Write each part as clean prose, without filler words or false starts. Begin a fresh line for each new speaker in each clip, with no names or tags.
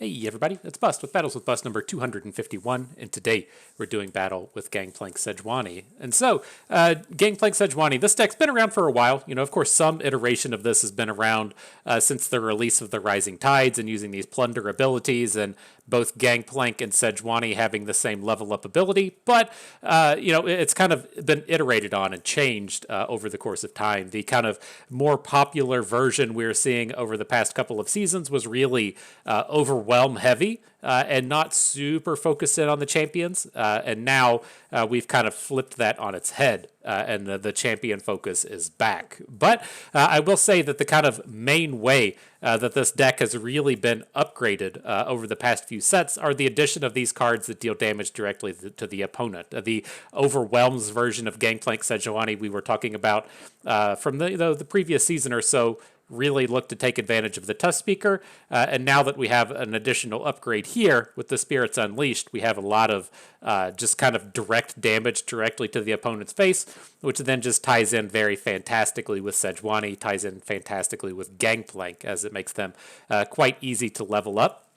Hey everybody, it's Bust with Battles with Bust number 251, and today we're doing battle with Gangplank Sejuani. And so, Gangplank Sejuani, this deck's been around for a while. You know, of course, some iteration of this has been around since the release of the Rising Tides and using these plunder abilities, and both Gangplank and Sejuani having the same level up ability. But, you know, it's kind of been iterated on and changed over the course of time. The kind of more popular version we're seeing over the past couple of seasons was really overwhelm heavy and not super focused in on the champions. And now we've kind of flipped that on its head, and the champion focus is back. But I will say that the kind of main way that this deck has really been upgraded over the past few sets are the addition of these cards that deal damage directly to the opponent. The Overwhelms version of Gangplank Sejuani we were talking about from the previous season or so really look to take advantage of the Tusk Speaker. And now that we have an additional upgrade here with the Spirits Unleashed, we have a lot of just kind of direct damage directly to the opponent's face, which then just ties in very fantastically with Sejuani, ties in fantastically with Gangplank, as it makes them quite easy to level up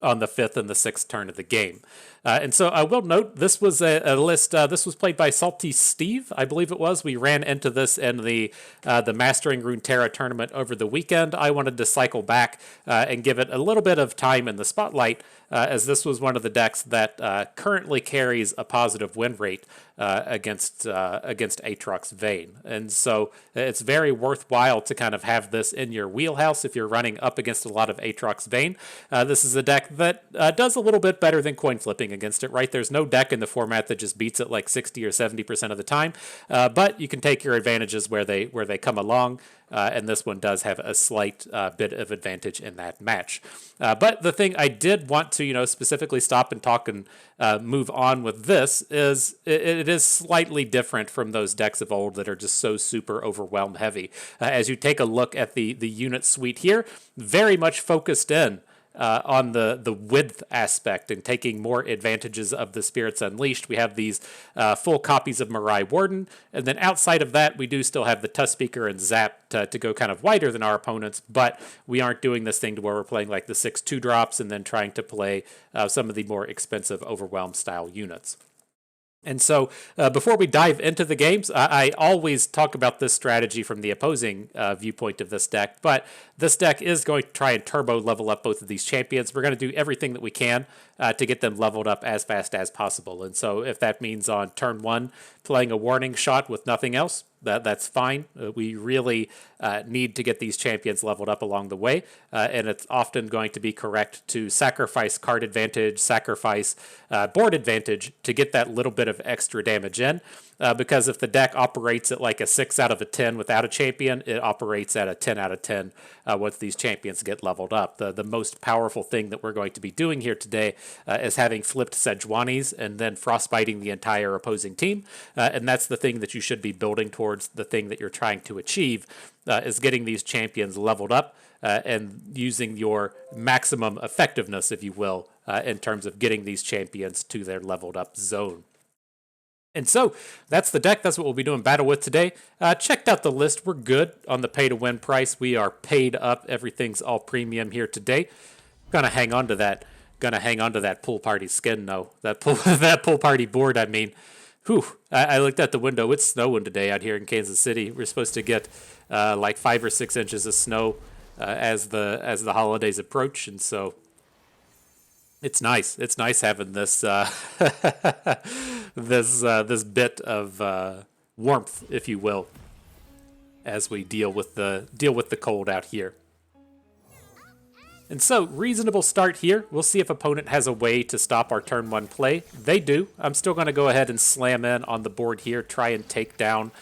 on the 5th and the 6th turn of the game. And so I will note, this was a list, this was played by Salty Steve, I believe it was. We ran into this in the Mastering Runeterra tournament over the weekend. I wanted to cycle back and give it a little bit of time in the spotlight, as this was one of the decks that currently carries a positive win rate against Aatrox Vayne. And so it's very worthwhile to kind of have this in your wheelhouse if you're running up against a lot of Aatrox Vayne. This is a deck that does a little bit better than coin flipping against it, right? There's no deck in the format that just beats it like 60 or 70% of the time, but you can take your advantages where they come along. And this one does have a slight bit of advantage in that match. But the thing I did want to, specifically stop and talk and move on with this is it is slightly different from those decks of old that are just so super overwhelm heavy. As you take a look at the unit suite here, very much focused in on the width aspect and taking more advantages of the Spirits Unleashed. We have these full copies of Mirai Warden, and then outside of that, we do still have the Tusk Speaker and Zap to go kind of wider than our opponents, but we aren't doing this thing to where we're playing like the 6/2 drops and then trying to play some of the more expensive Overwhelm style units. And so before we dive into the games, I always talk about this strategy from the opposing viewpoint of this deck, but this deck is going to try and turbo level up both of these champions. We're going to do everything that we can to get them leveled up as fast as possible. And so if that means on turn 1 playing a warning shot with nothing else, that's fine. We really need to get these champions leveled up along the way, and it's often going to be correct to sacrifice card advantage, sacrifice board advantage to get that little bit of extra damage in, because if the deck operates at like a 6 out of a 10 without a champion, it operates at a 10 out of 10 once these champions get leveled up. The most powerful thing that we're going to be doing here today is having flipped Sejuani's and then frostbiting the entire opposing team, and that's the thing that you should be building towards. The thing that you're trying to achieve is getting these champions leveled up and using your maximum effectiveness, if you will, in terms of getting these champions to their leveled up zone. And so that's the deck. That's what we'll be doing battle with today. Checked out the list. We're good on the pay to win price. We are paid up. Everything's all premium here today. Gonna hang on to that. Gonna hang on to that pool party skin though. That pool party board. I mean. Whew, I looked at the window. It's snowing today out here in Kansas City. We're supposed to get like 5 or 6 inches of snow as the holidays approach, and so it's nice. It's nice having this this bit of warmth, if you will, as we deal with the cold out here. And so, reasonable start here. We'll see if opponent has a way to stop our turn 1 play. They do. I'm still going to go ahead and slam in on the board here, try and take down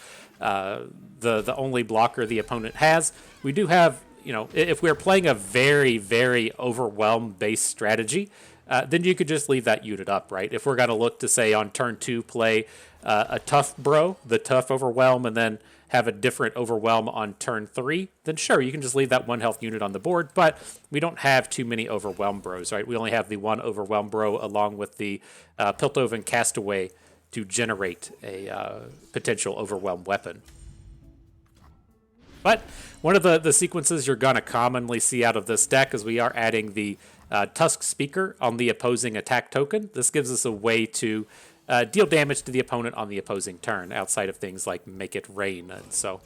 the only blocker the opponent has. We do have, if we're playing a very, very overwhelm-based strategy, then you could just leave that unit up, right? If we're going to look to, say, on turn 2, play a tough bro, the tough overwhelm, and then have a different overwhelm on turn 3, then sure, you can just leave that 1 health unit on the board, but we don't have too many overwhelm bros, right? We only have the 1 overwhelm bro along with the Piltover Castaway to generate a potential overwhelm weapon. But one of the sequences you're going to commonly see out of this deck is we are adding the Tusk Speaker on the opposing attack token. This gives us a way to deal damage to the opponent on the opposing turn, outside of things like Make It Rain. And so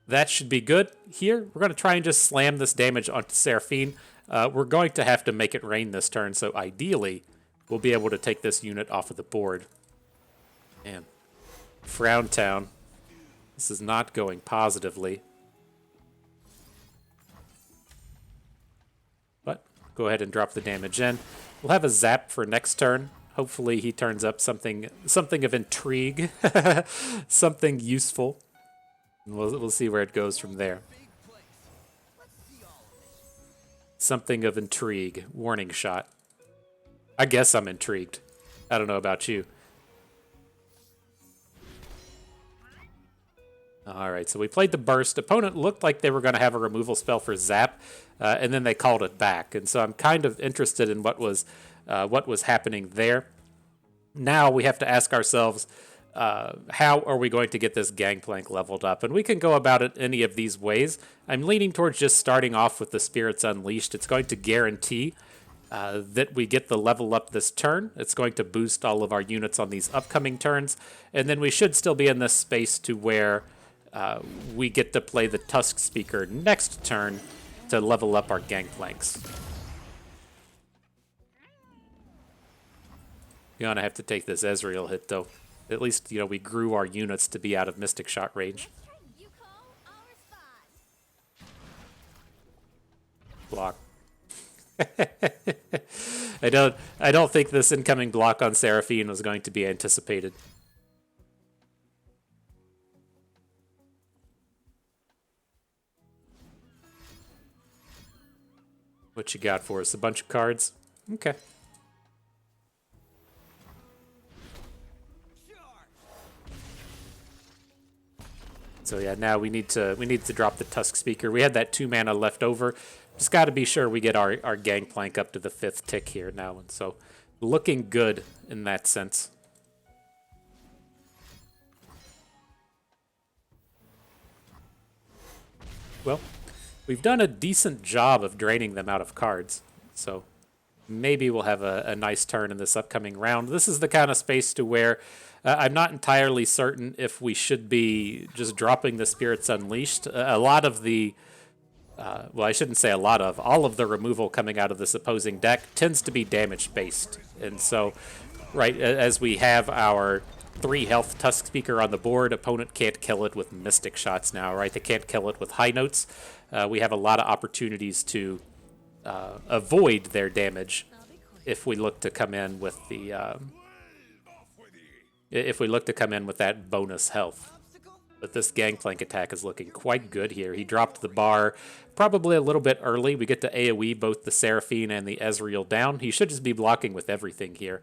that should be good. Here, we're going to try and just slam this damage onto Seraphine. We're going to have to Make It Rain this turn, so ideally, we'll be able to take this unit off of the board. Man, Frown Town. This is not going positively. But go ahead and drop the damage in. We'll have a zap for next turn. Hopefully he turns up something of intrigue, something useful. And we'll see where it goes from there. Something of intrigue. Warning shot. I guess I'm intrigued. I don't know about you. All right, so we played the burst. Opponent looked like they were going to have a removal spell for zap, and then they called it back. And so I'm kind of interested in what was happening there. Now we have to ask ourselves, how are we going to get this Gangplank leveled up? And we can go about it any of these ways. I'm leaning towards just starting off with the Spirits Unleashed. It's going to guarantee that we get the level up this turn. It's going to boost all of our units on these upcoming turns. And then we should still be in this space to where we get to play the Tusk Speaker next turn to level up our Gangplanks. You're going to have to take this Ezreal hit, though. At least, we grew our units to be out of Mystic Shot range. Block. I don't think this incoming block on Seraphine was going to be anticipated. What you got for us? A bunch of cards? Okay. So yeah, now we need to drop the Tusk Speaker. We had that 2 mana left over. Just got to be sure we get our Gangplank up to the 5th tick here now, and so looking good in that sense. Well, we've done a decent job of draining them out of cards, so maybe we'll have a nice turn in this upcoming round. This is the kind of space to where I'm not entirely certain if we should be just dropping the Spirits Unleashed. A lot of the, well, I shouldn't say a lot of, all of the removal coming out of this opposing deck tends to be damage-based. And so, right, as we have our 3 health Tusk Speaker on the board, opponent can't kill it with Mystic Shots now, right? They can't kill it with High Notes. We have a lot of opportunities to avoid their damage if we look to come in with the that bonus health. But this Gangplank attack is looking quite good here. He dropped the bar probably a little bit early. We get to AoE both the Seraphine and the Ezreal down. He should just be blocking with everything here.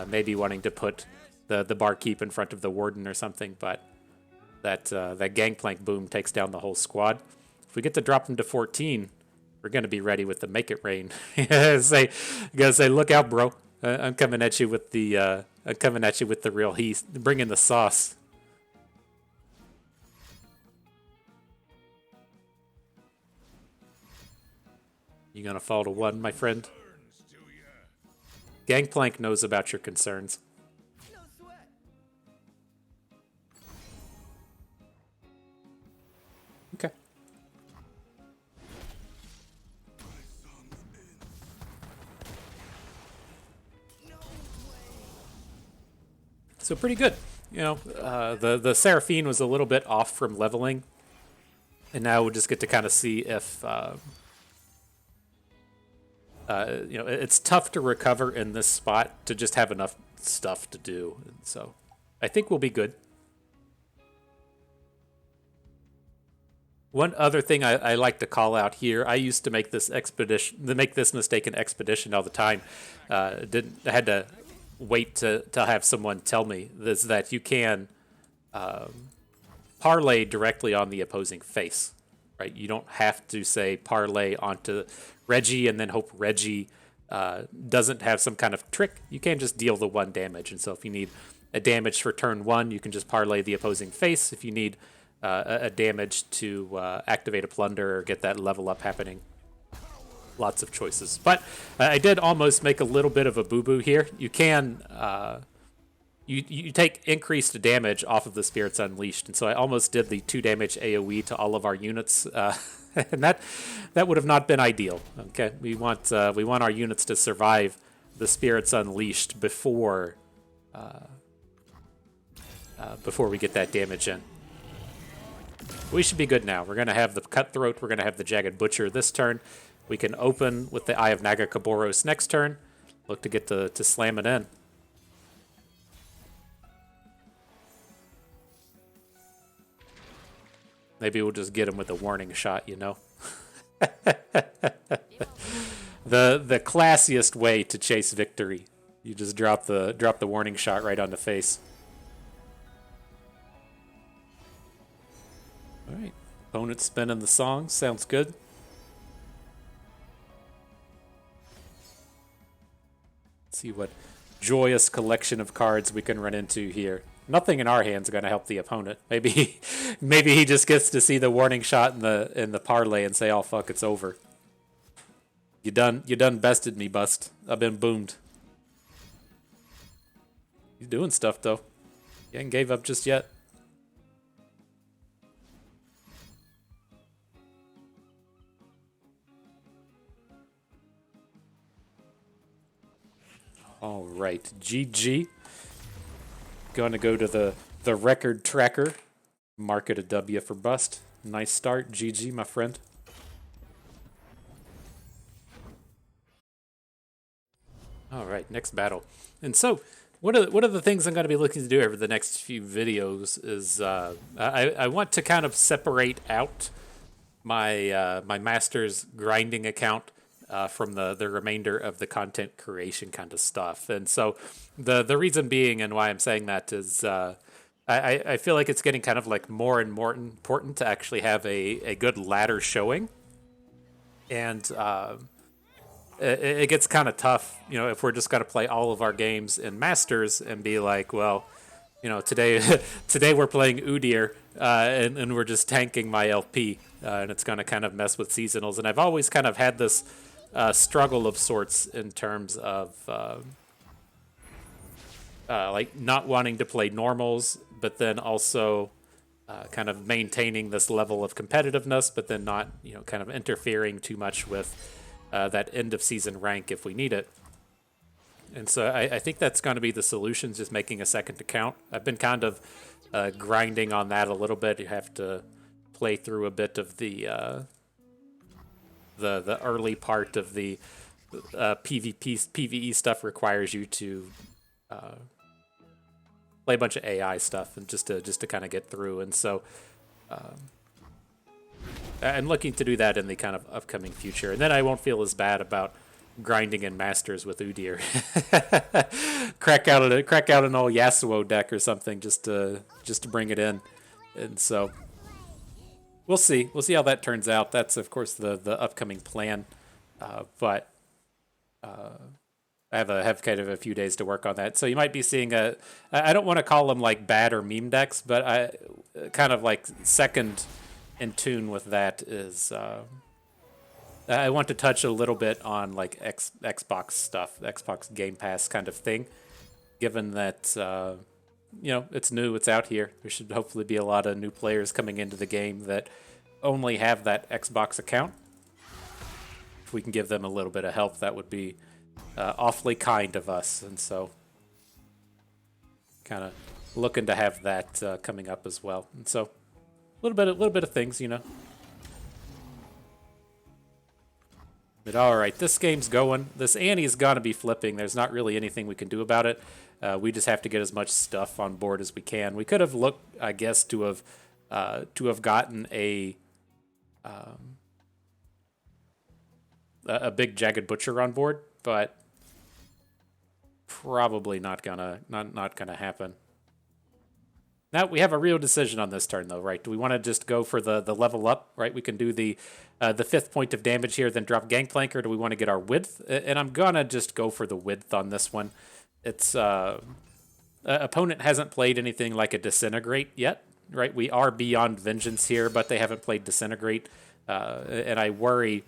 Maybe wanting to put the Barkeep in front of the Warden or something, but that Gangplank boom takes down the whole squad. If we get to drop him to 14, we're going to be ready with the Make It Rain. You gotta say, look out, bro. I'm coming at you with the real heat. Bring in the sauce. You gonna fall to 1, my friend? Gangplank knows about your concerns. Okay. So pretty good. The Seraphine was a little bit off from leveling, and now we'll just get to kind of see if it's tough to recover in this spot to just have enough stuff to do. And so I think we'll be good. One other thing I like to call out here, I used to make this mistake in Expedition all the time. I had to wait to have someone tell me this, that you can parlay directly on the opposing face, right? You don't have to say parlay onto Reggie and then hope Reggie doesn't have some kind of trick. You can just deal the 1 damage. And so if you need a damage for turn 1, you can just parlay the opposing face. If you need a damage to activate a plunder or get that level up happening, lots of choices. But I did almost make a little bit of a boo-boo here. You can you take increased damage off of the Spirits Unleashed, and so I almost did the 2 damage AoE to all of our units, and that would have not been ideal. Okay, we want our units to survive the Spirits Unleashed before we get that damage in. We should be good now. We're going to have the Cutthroat. We're going to have the Jagged Butcher this turn. We can open with the Eye of Nagakaboros next turn. Look to get to slam it in. Maybe we'll just get him with a warning shot, you know? The classiest way to chase victory. You just drop the warning shot right on the face. All right, opponent spinning the song. Sounds good. Let's see what joyous collection of cards we can run into here. Nothing in our hands is going to help the opponent. Maybe he just gets to see the warning shot in the parlay and say, "Oh fuck, it's over." You done bested me, Bust. I've been boomed. He's doing stuff though. He ain't gave up just yet. All right, GG. Going to go to the record tracker. Mark it a W for Bust. Nice start, GG, my friend. All right, next battle. And so, one of the things I'm going to be looking to do over the next few videos is I want to kind of separate out my my Masters grinding account from the remainder of the content creation kind of stuff. And so the reason being and why I'm saying that is I feel like it's getting kind of like more and more important to actually have a good ladder showing. And it gets kind of tough, you know, if we're just going to play all of our games in Masters and be like, well, you know, today we're playing Udyr and we're just tanking my LP. And it's going to kind of mess with seasonals. And I've always kind of had this struggle of sorts in terms of like not wanting to play normals, but then also kind of maintaining this level of competitiveness, but then not, you know, kind of interfering too much with that end of season rank if we need it. And so I think that's going to be the solution, just making a second account. I've been kind of grinding on that a little bit. You have to play through a bit of the early part of the PvE stuff requires you to play a bunch of AI stuff and just to kind of get through. And so I'm looking to do that in the kind of upcoming future, and then I won't feel as bad about grinding in Masters with Udyr. crack out an old Yasuo deck or something just to bring it in. And so we'll see how that turns out. That's of course the upcoming plan, but I have kind of a few days to work on that. So you might be seeing I don't want to call them like bad or meme decks, but I kind of like second in tune with that is I want to touch a little bit on like Xbox stuff, Xbox Game Pass kind of thing, given that you know, it's new, it's out here. There should hopefully be a lot of new players coming into the game that only have that Xbox account. If we can give them a little bit of help, that would be awfully kind of us. And so kind of looking to have that coming up as well. And so a little bit of things, you know. But all right, this game's going. This Annie's got to be flipping. There's not really anything we can do about it. We just have to get as much stuff on board as we can. We could have looked, I guess, to have gotten a big Jagged Butcher on board, but probably not gonna happen. Now we have a real decision on this turn, though, right? Do we want to just go for the level up, right? We can do the 5th point of damage here, then drop Gangplank, or do we want to get our width? And I'm gonna just go for the width on this one. It's opponent hasn't played anything like a Disintegrate yet, right? We are beyond Vengeance here, but they haven't played Disintegrate, and I worry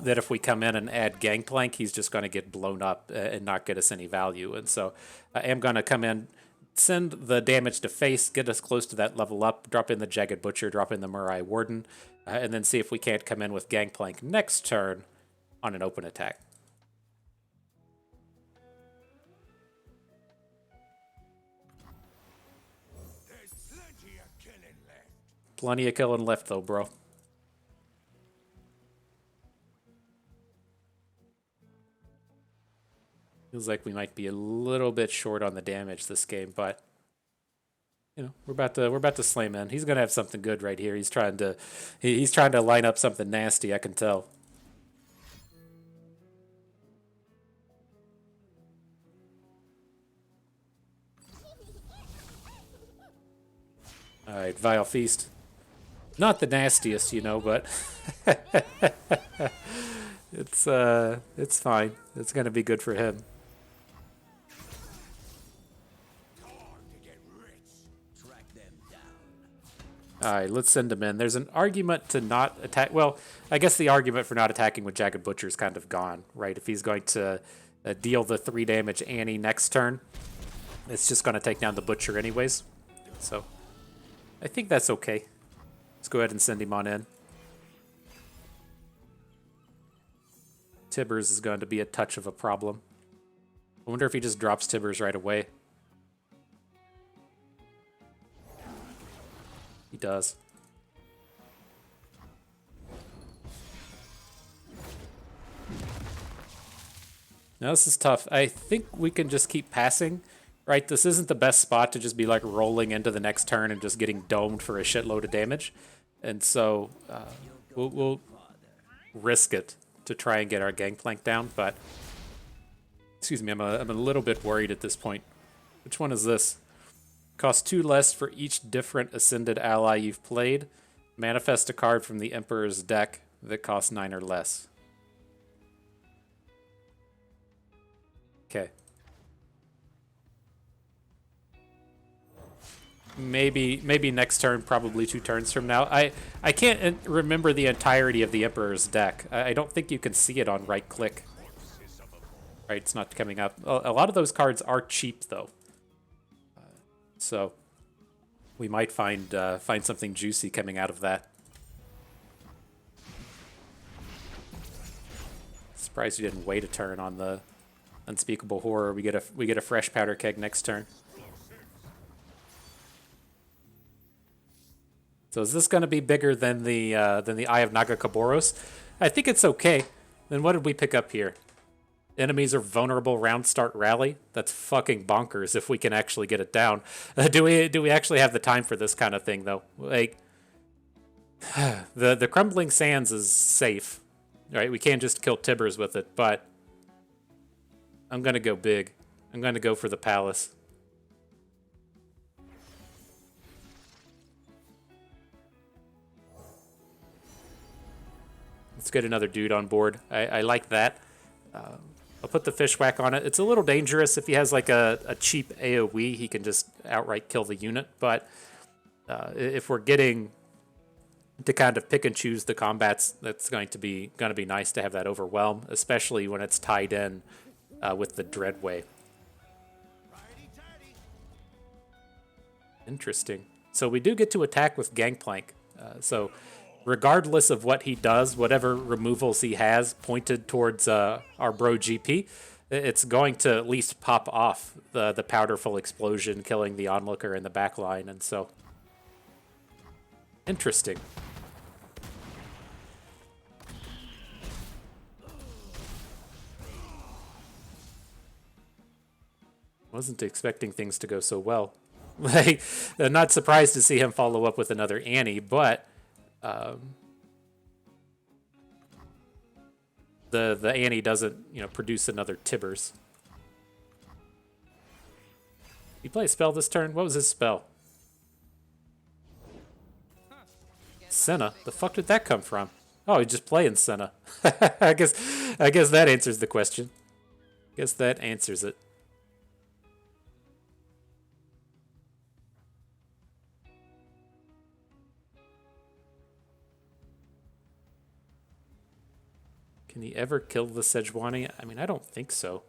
that if we come in and add Gangplank, he's just going to get blown up and not get us any value. And so I am going to come in, send the damage to face, get us close to that level up, drop in the Jagged Butcher, drop in the Murai Warden, and then see if we can't come in with Gangplank next turn on an open attack. Plenty of killing left, though, bro. Feels like we might be a little bit short on the damage this game, but you know we're about to slam in. He's gonna have something good right here. He's trying to line up something nasty. I can tell. All right, Vile Feast. Not the nastiest, you know, but it's fine. It's gonna be good for him. All right, let's send him in. There's an argument to not attack. Well, I guess the argument for not attacking with Jagged Butcher is kind of gone, right? If he's going to deal the 3 damage Annie next turn, it's just going to take down the Butcher anyways. So I think that's okay. Let's go ahead and send him on in. Tibbers is going to be a touch of a problem. I wonder if he just drops Tibbers right away. He does. Now this is tough. I think we can just keep passing, right? This isn't the best spot to just be like rolling into the next turn and just getting domed for a shitload of damage. And so we'll risk it to try and get our Gangplank down, but excuse me, I'm a little bit worried at this point. Which one is this? Costs 2 less for each different Ascended ally you've played. Manifest a card from the Emperor's deck that costs 9 or less. Okay. Maybe next turn, probably 2 turns from now. I can't remember the entirety of the Emperor's deck. I don't think you can see it on right click. Right, it's not coming up. A lot of those cards are cheap though. So we might find something juicy coming out of that. Surprised you didn't wait a turn on the Unspeakable Horror. We get a fresh powder keg next turn. So is this going to be bigger than the Eye of Nagakaboros? I think it's okay. Then what did we pick up here? Enemies are vulnerable round start rally. That's fucking bonkers if we can actually get it down. Do we actually have the time for this kind of thing though? Like the Crumbling Sands is safe, right? We can't just kill Tibbers with it, but I'm gonna go big. I'm gonna go for the Palace. Let's get another dude on board. I like that. I'll put the Fishwhack on it. It's a little dangerous. If he has like a cheap AoE, he can just outright kill the unit. But if we're getting to kind of pick and choose the combats, that's going to be nice to have that overwhelm, especially when it's tied in with the Dreadway. Interesting. So we do get to attack with Gangplank. So regardless of what he does, whatever removals he has pointed towards our bro GP, it's going to at least pop off the Powderful Explosion, killing the Onlooker in the back line. And so, interesting. Wasn't expecting things to go so well. Like, not surprised to see him follow up with another Annie, but the Annie doesn't, produce another Tibbers. He play a spell this turn? What was his spell? Senna. The fuck did that come from? Oh, he's just playing Senna. I guess that answers the question. Guess that answers it. Can he ever kill the Sejuani? I mean, I don't think so.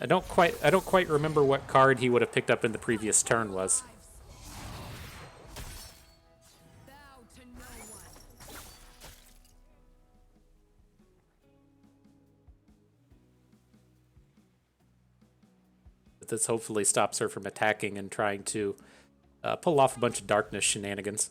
I don't quite remember what card he would have picked up in the previous turn was. But this hopefully stops her from attacking and trying to pull off a bunch of darkness shenanigans.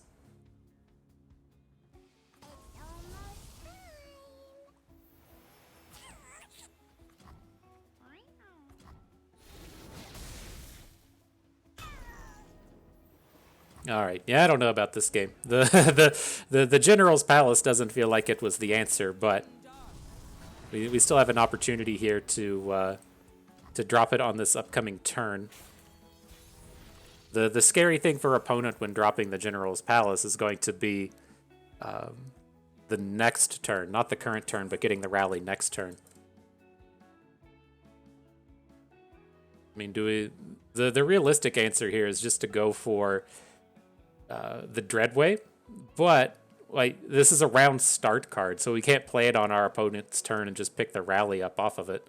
All right. Yeah, I don't know about this game. The General's Palace doesn't feel like it was the answer, but we still have an opportunity here to drop it on this upcoming turn. The scary thing for opponent when dropping the General's Palace is going to be the next turn, not the current turn, but getting the rally next turn. I mean, the realistic answer here is just to go for the Dreadway, but like this is a round start card, so we can't play it on our opponent's turn and just pick the rally up off of it.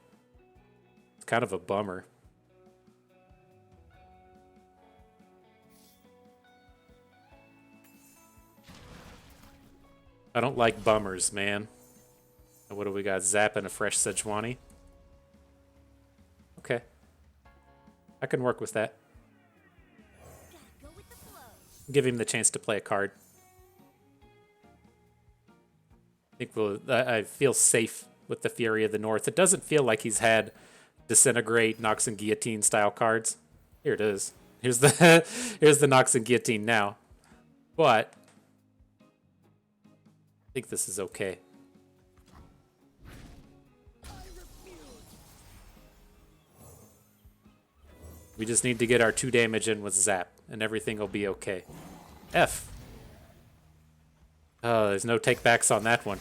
It's kind of a bummer. I don't like bummers, man. What do we got? Zap and a fresh Sejuani. Okay. I can work with that. Give him the chance to play a card. I think I feel safe with the Fury of the North. It doesn't feel like he's had Disintegrate, Nox and Guillotine style cards. Here it is. Here's the here's the Nox and Guillotine now. But I think this is okay. We just need to get our 2 damage in with Zap, and everything will be okay. F. Oh, there's no takebacks on that one.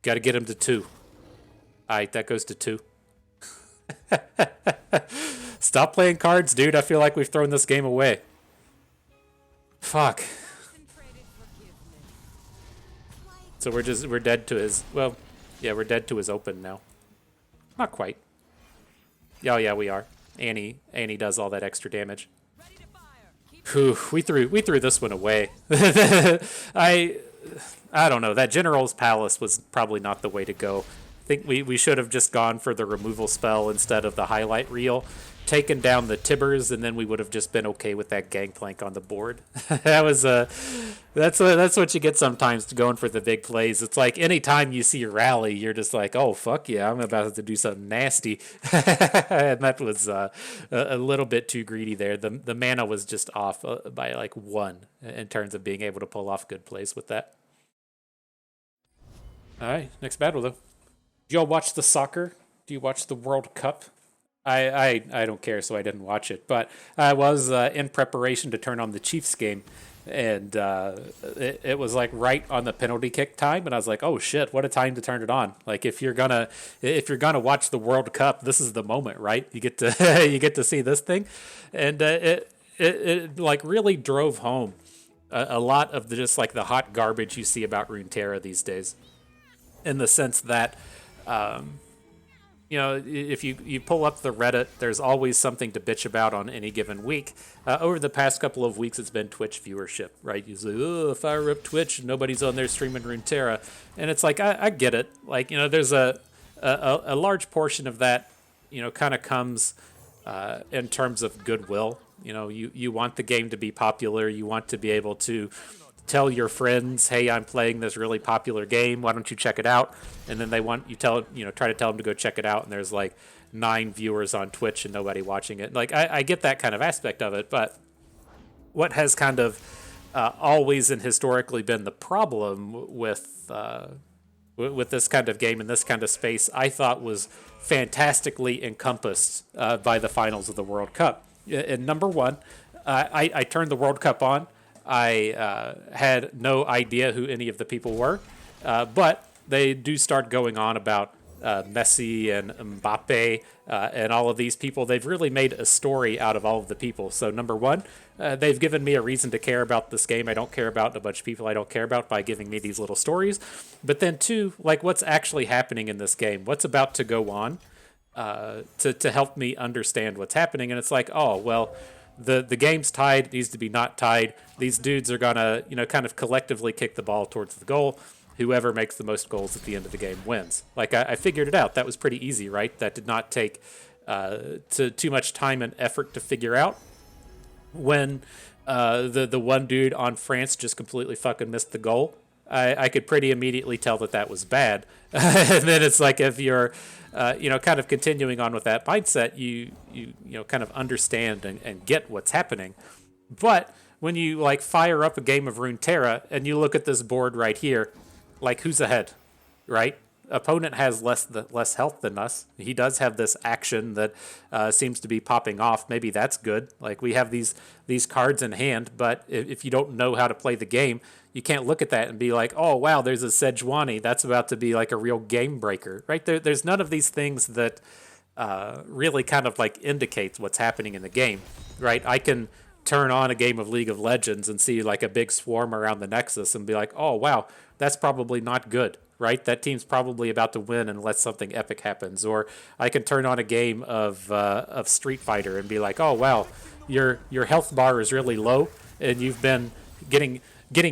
Gotta get him to 2. Alright, that goes to 2. Stop playing cards, dude. I feel like we've thrown this game away. Fuck. So we're dead to his, well, yeah, we're dead to his open now. Not quite. Oh yeah, we are. Annie does all that extra damage. Whew, we threw this one away. I don't know. That General's Palace was probably not the way to go. I think we should have just gone for the removal spell instead of the highlight reel, taken down the Tibbers, and then we would have just been okay with that Gangplank on the board. That was that's what you get sometimes to going for the big plays. It's like anytime you see a rally, you're just like, oh fuck yeah, I'm about to do something nasty. And that was a little bit too greedy there. The mana was just off by like 1 in terms of being able to pull off good plays with that. All right, next battle though. Do y'all watch the soccer? Do you watch the World Cup? I don't care, so I didn't watch it. But I was in preparation to turn on the Chiefs game, and it was like right on the penalty kick time, and I was like, oh shit, what a time to turn it on! Like if you're gonna watch the World Cup, this is the moment, right? You get to you get to see this thing, and it like really drove home a lot of just like the hot garbage you see about Runeterra these days, in the sense that. You know, if you pull up the Reddit, there's always something to bitch about on any given week. Over the past couple of weeks, it's been Twitch viewership, right? Usually, oh, fire up Twitch, nobody's on there streaming Runeterra. And it's like, I get it. Like, you know, there's a large portion of that, you know, kind of comes in terms of goodwill. You know, you want the game to be popular. You want to be able to tell your friends, hey, I'm playing this really popular game. Why don't you check it out? And then they want you try to tell them to go check it out. And there's like 9 viewers on Twitch and nobody watching it. Like I get that kind of aspect of it, but what has kind of always and historically been the problem with this kind of game and this kind of space, I thought was fantastically encompassed by the finals of the World Cup. And number one, I turned the World Cup on. I had no idea who any of the people were, but they do start going on about Messi and Mbappe and all of these people. They've really made a story out of all of the people. So number one, they've given me a reason to care about this game I don't care about, and a bunch of people I don't care about by giving me these little stories. But then two, like what's actually happening in this game, what's about to go on, to help me understand what's happening. And it's like, oh well, the game's tied. It needs to be not tied. These dudes are gonna kind of collectively kick the ball towards the goal. Whoever makes the most goals at the end of the game wins. Like I figured it out. That was pretty easy, right? That did not take too much time and effort to figure out. When the one dude on France just completely fucking missed the goal, I could pretty immediately tell that that was bad. And then it's like if you're kind of continuing on with that mindset, you kind of understand and get what's happening. But when you like fire up a game of Runeterra and you look at this board right here, like who's ahead, right? Opponent has less health than us. He does have this action that seems to be popping off. Maybe that's good. Like we have these cards in hand, but if you don't know how to play the game, you can't look at that and be like, oh wow, there's a Sejuani. That's about to be like a real game breaker, right? There's none of these things that really kind of like indicates what's happening in the game, right? I can turn on a game of League of Legends and see like a big swarm around the Nexus and be like, oh wow, that's probably not good, right? That team's probably about to win unless something epic happens. Or I can turn on a game of Street Fighter and be like, oh wow, your health bar is really low and you've been getting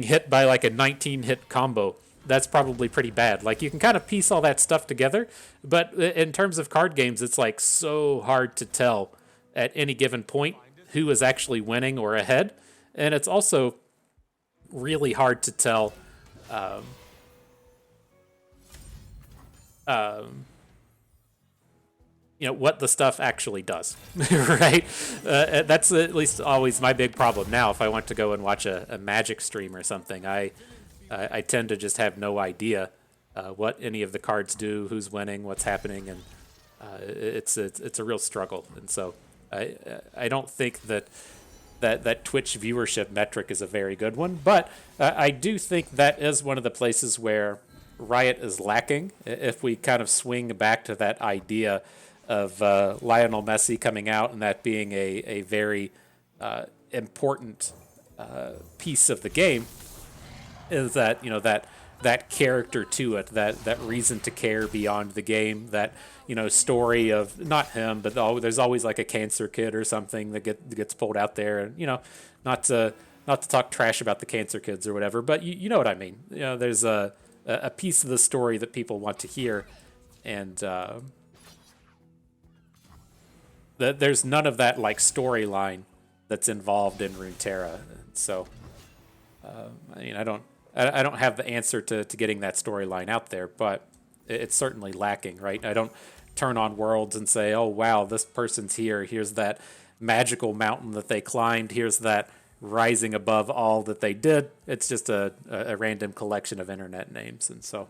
hit by like a 19 hit combo. That's probably pretty bad. Like you can kind of piece all that stuff together, but in terms of card games, it's like so hard to tell at any given point who is actually winning or ahead, and it's also really hard to tell what the stuff actually does, right? That's at least always my big problem now. If I want to go and watch a Magic stream or something, I tend to just have no idea what any of the cards do, who's winning, what's happening, and it's a real struggle. And so I don't think that Twitch viewership metric is a very good one, but I do think that is one of the places where Riot is lacking. If we kind of swing back to that idea of Lionel Messi coming out and that being a very important piece of the game, is that that character to it, that reason to care beyond the game, that story of not him, but there's always like a cancer kid or something that gets pulled out there, and not to talk trash about the cancer kids or whatever, but you know what I mean. There's a piece of the story that people want to hear, and there's none of that like storyline that's involved in Runeterra. So I don't have the answer to getting that storyline out there, but it's certainly lacking, right? I don't turn on Worlds and say, oh wow, this person's here. Here's that magical mountain that they climbed. Here's that rising above all that they did. It's just a random collection of internet names. And so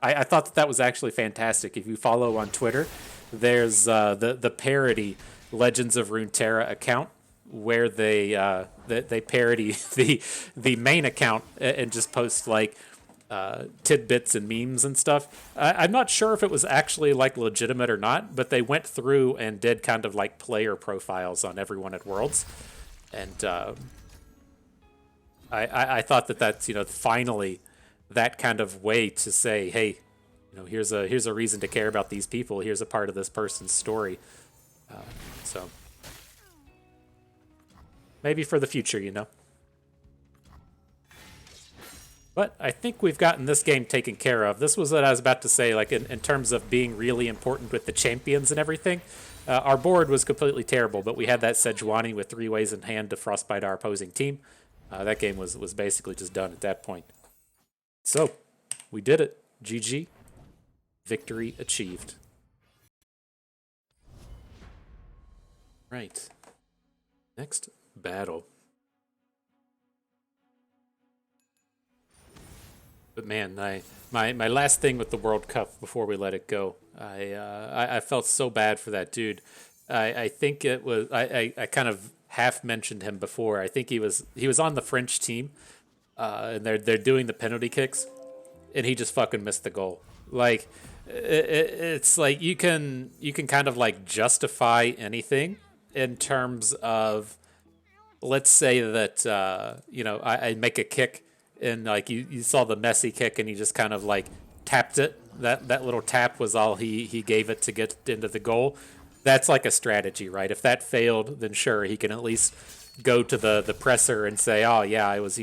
I thought that was actually fantastic. If you follow on Twitter, there's the parody Legends of Runeterra account, where they parody the main account and just post like tidbits and memes and stuff. I'm not sure if it was actually like legitimate or not, but they went through and did kind of like player profiles on everyone at Worlds, and I thought that's finally that kind of way to say, hey, here's a reason to care about these people. Here's a part of this person's story. So maybe for the future, But I think we've gotten this game taken care of. This was what I was about to say, like in terms of being really important with the champions and everything. Our board was completely terrible, but we had that Sejuani with 3 ways in hand to frostbite our opposing team. That game was basically just done at that point. So, we did it. GG. Victory achieved. Right. Next battle. But man, my last thing with the World Cup before we let it go, I felt so bad for that dude. I think it was I kind of half mentioned him before. I think he was on the French team, and they're doing the penalty kicks, and he just fucking missed the goal. Like It's like you can kind of like justify anything in terms of, let's say that I make a kick and like you saw the messy kick and you just kind of like tapped it. That little tap was all he gave it to get into the goal. That's like a strategy, right? If that failed, then sure, he can at least go to the presser and say, oh yeah, I was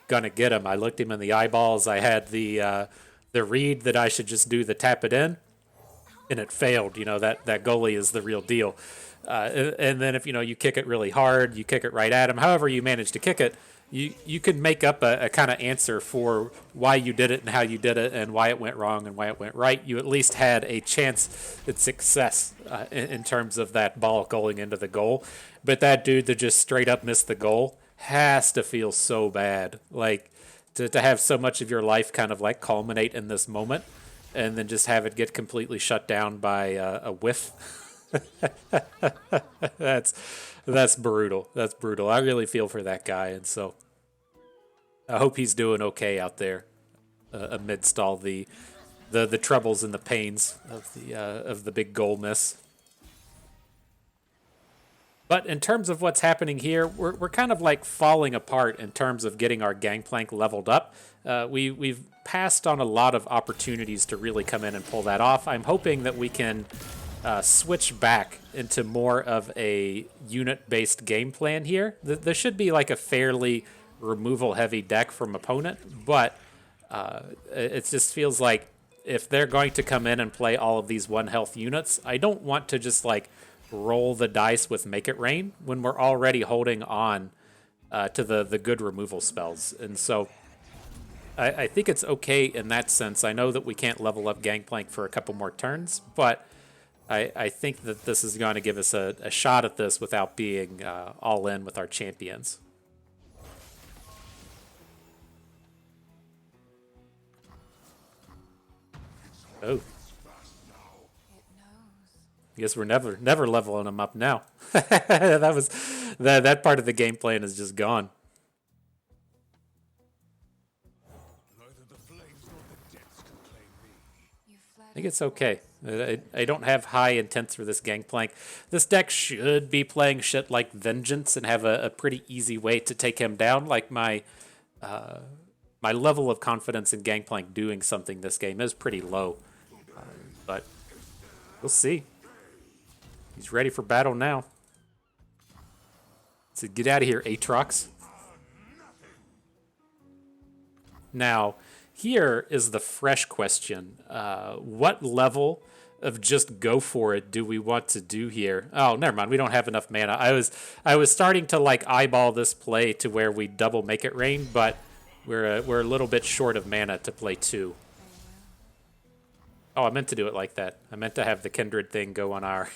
gonna get him. I looked him in the eyeballs. I had the read that I should just do the tap it in, and it failed. That goalie is the real deal. And then if you kick it really hard, you kick it right at him. However you manage to kick it, you can make up a kind of answer for why you did it and how you did it and why it went wrong and why it went right. You at least had a chance at success in terms of that ball going into the goal. But that dude that just straight up missed the goal has to feel so bad. Like to have so much of your life kind of like culminate in this moment and then just have it get completely shut down by a whiff. That's brutal. That's brutal. I really feel for that guy, and so I hope he's doing okay out there amidst all the troubles and the pains of the big goal miss. But in terms of what's happening here, we're kind of like falling apart in terms of getting our Gangplank leveled up. We've passed on a lot of opportunities to really come in and pull that off. I'm hoping that we can switch back into more of a unit-based game plan here. There should be like a fairly removal-heavy deck from opponent, but it just feels like if they're going to come in and play all of these one-health units, I don't want to just like roll the dice with Make It Rain when we're already holding on to the good removal spells. And so I think it's okay in that sense. I know that we can't level up Gangplank for a couple more turns, but I think that this is going to give us a shot at this without being all in with our champions. Oh. I guess we're never leveling them up now. that part of the game plan is just gone. I think it's okay. I don't have high intents for this Gangplank. This deck should be playing shit like Vengeance and have a pretty easy way to take him down. Like my level of confidence in Gangplank doing something this game is pretty low. But we'll see. He's ready for battle now. So get out of here, Aatrox. Now, here is the fresh question. What level of just go for it do we want to do here? Oh, never mind. We don't have enough mana. I was starting to like eyeball this play to where we double Make It Rain, but we're a little bit short of mana to play two. Oh, I meant to do it like that. I meant to have the Kindred thing go on our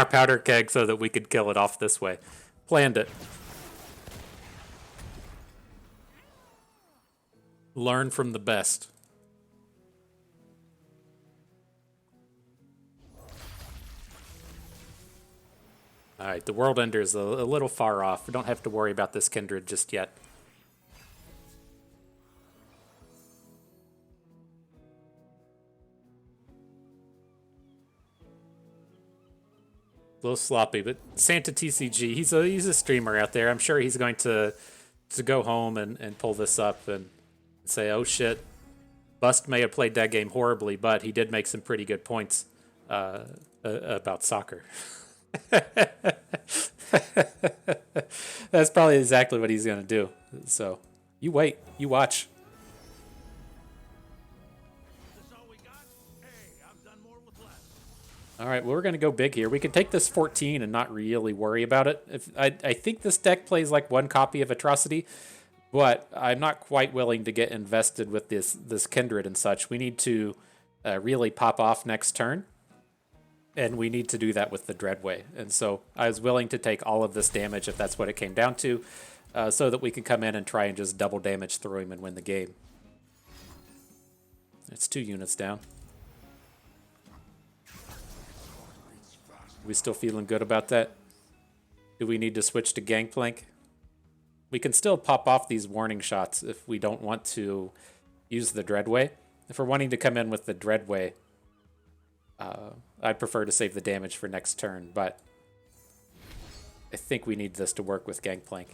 powder keg so that we could kill it off this way. Planned it. Learn from the best. All right, the World Ender is a little far off. We don't have to worry about this Kindred just yet. A little sloppy, but Santa TCG, he's a streamer out there. I'm sure he's going to go home and pull this up and say, oh shit, Bust may have played that game horribly, but he did make some pretty good points about soccer. That's probably exactly what he's going to do. So you wait, you watch. All right, well, we're going to go big here. We can take this 14 and not really worry about it. I think this deck plays like one copy of Atrocity, but I'm not quite willing to get invested with this Kindred and such. We need to really pop off next turn, and we need to do that with the Dreadway. And so I was willing to take all of this damage if that's what it came down to, so that we can come in and try and just double damage through him and win the game. It's 2 units down. We still feeling good about that? Do we need to switch to Gangplank? We can still pop off these warning shots if we don't want to use the Dreadway. If we're wanting to come in with the Dreadway, I'd prefer to save the damage for next turn, but I think we need this to work with Gangplank.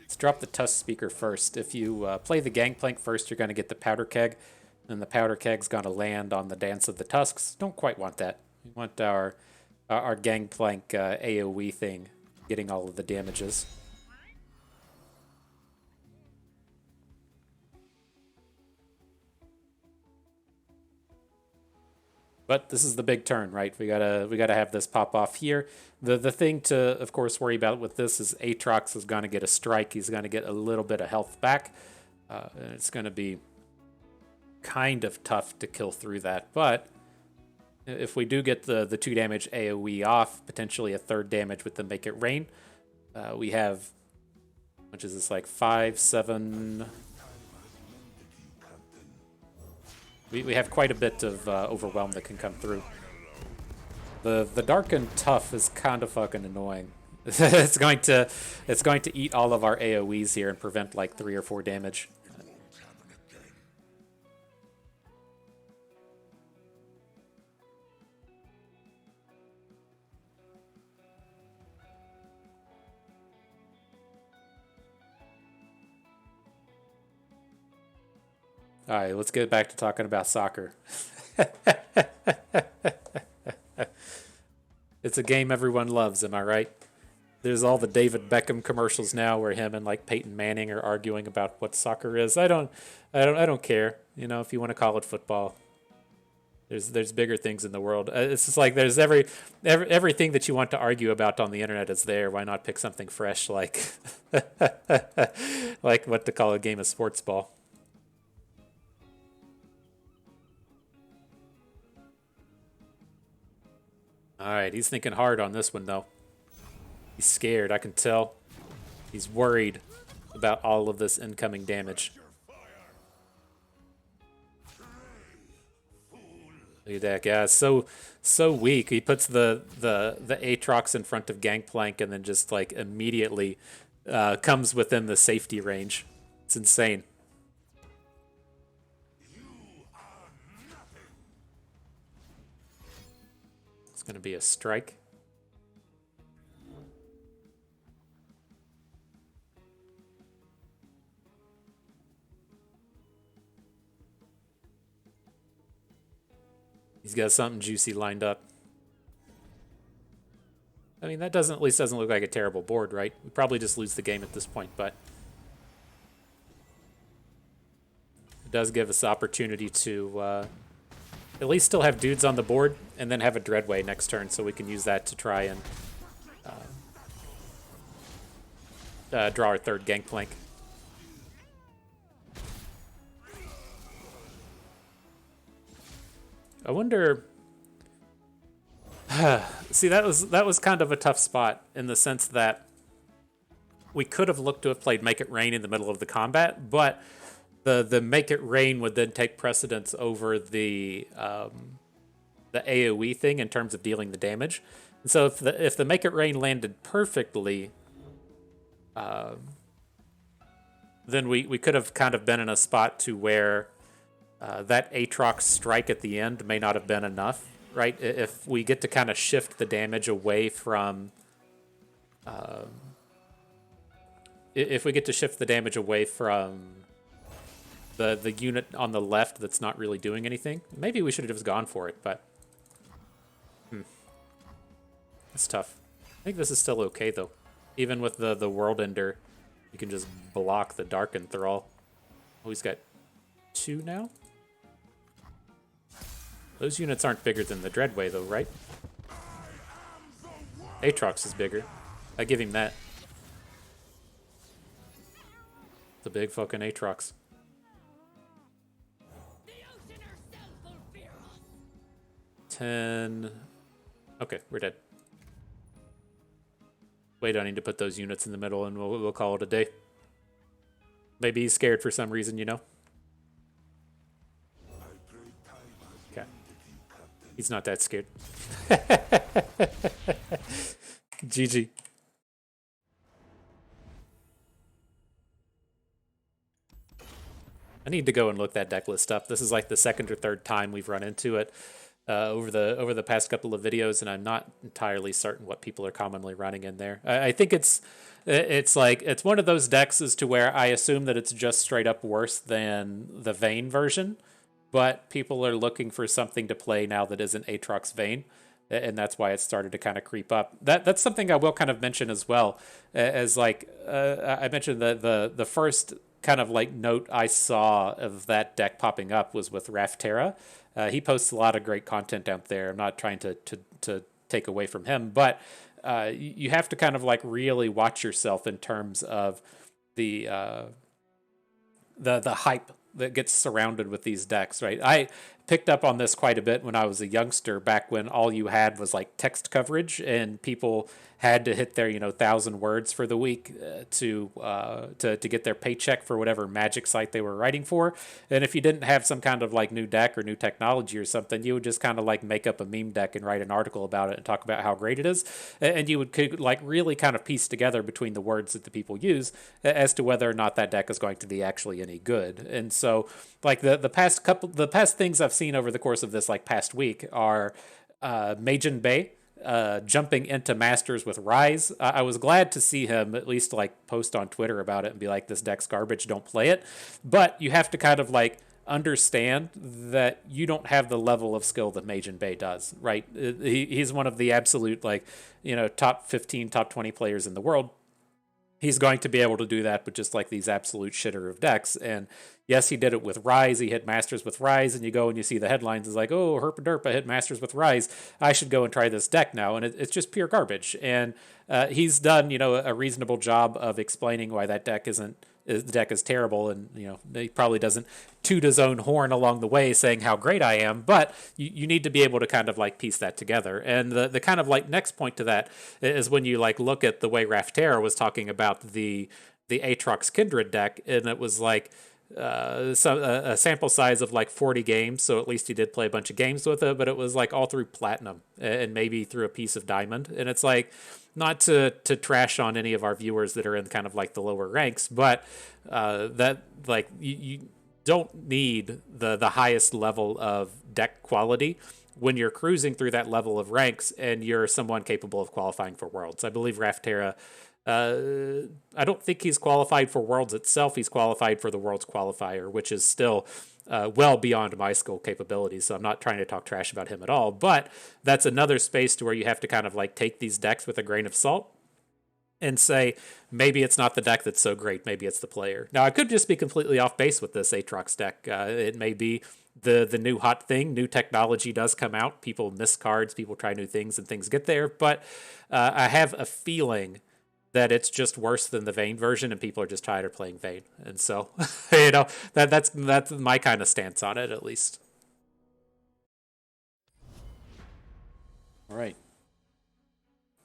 Let's drop the Tusk Speaker first. If you play the Gangplank first, you're going to get the Powder Keg, and the Powder Keg's going to land on the Dance of the Tusks. Don't quite want that. We want our Gangplank AoE thing getting all of the damages. But this is the big turn, right? We gotta have this pop off here. The thing to, of course, worry about with this is Aatrox is gonna get a strike. He's gonna get a little bit of health back. And it's gonna be kind of tough to kill through that. But if we do get the 2 damage AoE off, potentially a 3rd damage with the Make It Rain, we have, which is this, like 5, 7. We have quite a bit of Overwhelm that can come through. The Darken Tough is kind of fucking annoying. it's going to eat all of our AoEs here and prevent like 3 or 4 damage. All right, let's get back to talking about soccer. It's a game everyone loves, am I right? There's all the David Beckham commercials now where him and like Peyton Manning are arguing about what soccer is. I don't care. You know, if you want to call it football. There's bigger things in the world. It's just like there's everything that you want to argue about on the internet is there. Why not pick something fresh like like what to call a game of sports ball? All right, he's thinking hard on this one, though. He's scared, I can tell. He's worried about all of this incoming damage. Look at that guy, so weak. He puts the Aatrox in front of Gangplank and then just like immediately comes within the safety range. It's insane. It's going to be a strike. He's got something juicy lined up. I mean, that doesn't, at least doesn't look like a terrible board, right? We probably just lose the game at this point, but it does give us the opportunity to at least still have dudes on the board and then have a Dreadway next turn, so we can use that to try and draw our 3rd Gangplank. I wonder. See, that was kind of a tough spot in the sense that we could have looked to have played Make It Rain in the middle of the combat, but the Make It Rain would then take precedence over the AoE thing in terms of dealing the damage. And so if the Make It Rain landed perfectly, then we could have kind of been in a spot to where that Aatrox strike at the end may not have been enough, right? If we get to kind of shift the damage away from... if we get to shift the damage away from the unit on the left that's not really doing anything, maybe we should have just gone for it, but... It's tough. I think this is still okay, though. Even with the World Ender, you can just block the Darken Thrall. Oh, he's got 2 now? Those units aren't bigger than the Dreadway, though, right? Aatrox is bigger. I give him that. The big fucking Aatrox. $10. Okay, we're dead. Wait, I need to put those units in the middle and we'll call it a day. Maybe he's scared for some reason, you know? He's not that scared. GG. I need to go and look that deck list up. This is like the second or third time we've run into it over the past couple of videos, and I'm not entirely certain what people are commonly running in there. I think it's like it's one of those decks as to where I assume that it's just straight up worse than the Vayne version, but people are looking for something to play now that isn't Aatrox Vayne, and that's why it started to kind of creep up. That's something I will kind of mention as well, as like I mentioned the first kind of like note I saw of that deck popping up was with Runeterra. He posts a lot of great content out there. I'm not trying to take away from him, but you have to kind of like really watch yourself in terms of the the hype that gets surrounded with these decks, right? I picked up on this quite a bit when I was a youngster, back when all you had was like text coverage and people had to hit their 1,000 words for the week to get their paycheck for whatever magic site they were writing for. And if you didn't have some kind of like new deck or new technology or something, you would just kind of like make up a meme deck and write an article about it and talk about how great it is. And you could like really kind of piece together between the words that the people use as to whether or not that deck is going to be actually any good. And so like the past things I've seen over the course of this like past week are Majin Bay jumping into Masters with Rise. I was glad to see him at least like post on Twitter about it and be like, this deck's garbage, don't play it. But you have to kind of like understand that you don't have the level of skill that Majin Bay does, right? He's one of the absolute like, top 15, top 20 players in the world. He's going to be able to do that with just like these absolute shitter of decks. And yes, he did it with Rise. He hit Masters with Rise, and you go and you see the headlines. It's like, oh, herpa derp, I hit Masters with Rise. I should go and try this deck now. And it's just pure garbage. And he's done, a reasonable job of explaining why that deck the deck is terrible, and he probably doesn't toot his own horn along the way saying how great I am, but you need to be able to kind of like piece that together. And the kind of like next point to that is when you like look at the way Runeterra was talking about the Aatrox Kindred deck, and it was like a sample size of like 40 games, so at least he did play a bunch of games with it, but it was like all through Platinum and maybe through a piece of Diamond. And it's like, not to trash on any of our viewers that are in kind of like the lower ranks, but that like you don't need the highest level of deck quality when you're cruising through that level of ranks and you're someone capable of qualifying for Worlds. I believe Runeterra, I don't think he's qualified for Worlds itself. He's qualified for the Worlds qualifier, which is still well beyond my skill capabilities. So I'm not trying to talk trash about him at all. But that's another space to where you have to kind of like take these decks with a grain of salt and say, maybe it's not the deck that's so great. Maybe it's the player. Now, I could just be completely off base with this Aatrox deck. It may be the new hot thing. New technology does come out. People miss cards. People try new things and things get there. But I have a feeling that it's just worse than the Vayne version, and people are just tired of playing Vayne. And so, that's my kind of stance on it, at least. All right.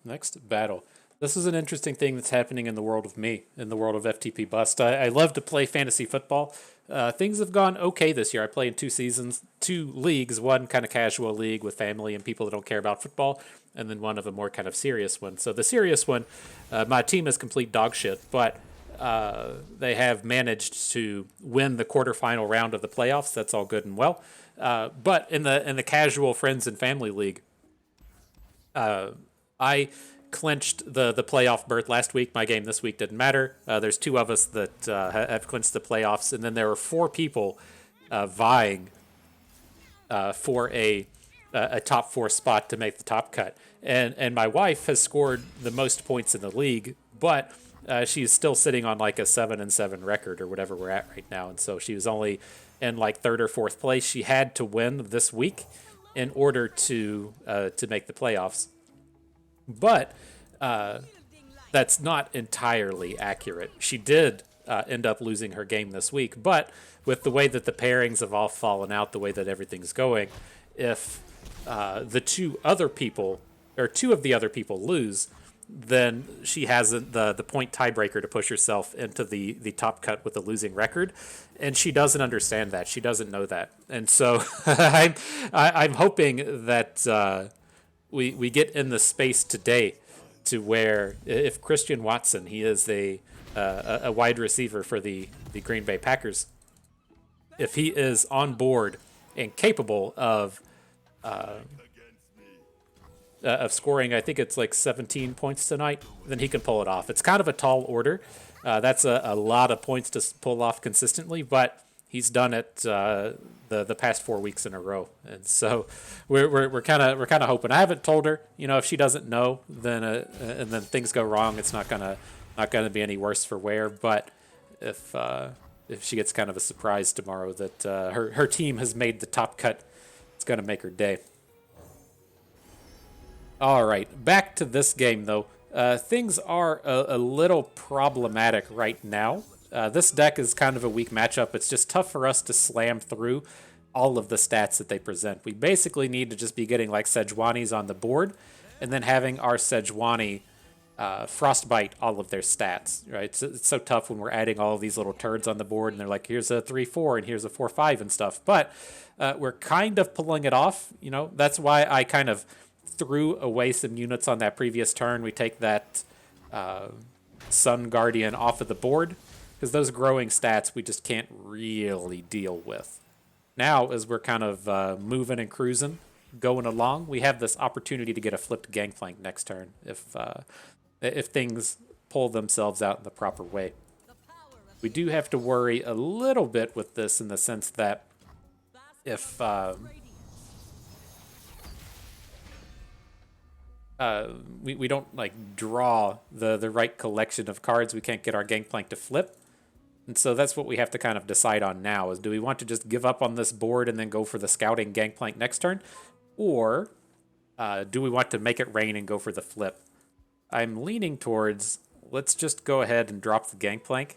Next battle. This is an interesting thing that's happening in the world of me, in the world of FTP Bust. I love to play fantasy football. Things have gone okay this year. I play in 2 seasons, 2 leagues, one kind of casual league with family and people that don't care about football, and then one of a more kind of serious one. So the serious one, my team is complete dog shit, but they have managed to win the quarterfinal round of the playoffs. That's all good and well. But in the casual friends and family league, I clinched the playoff berth last week. My game this week didn't matter. There's 2 of us that have clinched the playoffs, and then there were 4 people vying for a top 4 spot to make the top cut. And my wife has scored the most points in the league, but she's still sitting on like a 7-7 record or whatever we're at right now. And so she was only in like 3rd or 4th place. She had to win this week in order to make the playoffs. But that's not entirely accurate. She did end up losing her game this week, but with the way that the pairings have all fallen out, the way that everything's going, if the 2 of the other people lose, then she has the point tiebreaker to push herself into the top cut with a losing record, and she doesn't understand that. She doesn't know that, and so I'm hoping that we get in the space today to where if Christian Watson, he is a wide receiver for the Green Bay Packers, if he is on board and capable of scoring, I think it's like 17 points tonight, then he can pull it off. It's kind of a tall order. That's a lot of points to pull off consistently, but he's done it the past 4 weeks in a row, and so we're kind of hoping. I haven't told her, if she doesn't know, then and then things go wrong, it's not gonna be any worse for wear. But if she gets kind of a surprise tomorrow that her team has made the top cut, it's gonna make her day. All right, back to this game, though. Things are a little problematic right now. This deck is kind of a weak matchup. It's just tough for us to slam through all of the stats that they present. We basically need to just be getting like Sejuani's on the board and then having our Sejuani frostbite all of their stats, right? It's so tough when we're adding all of these little turds on the board and they're like, here's a 3-4 and here's a 4-5 and stuff. But we're kind of pulling it off. That's why I kind of threw away some units on that previous turn. We take that Sun Guardian off of the board because those growing stats we just can't really deal with. Now, as we're kind of moving and cruising, going along, we have this opportunity to get a flipped Gangplank next turn if things pull themselves out in the proper way. We do have to worry a little bit with this in the sense that if we don't like draw the right collection of cards, we can't get our Gangplank to flip. And so that's what we have to kind of decide on now is, do we want to just give up on this board and then go for the scouting Gangplank next turn? Or do we want to make it rain and go for the flip? I'm leaning towards, let's just go ahead and drop the Gangplank.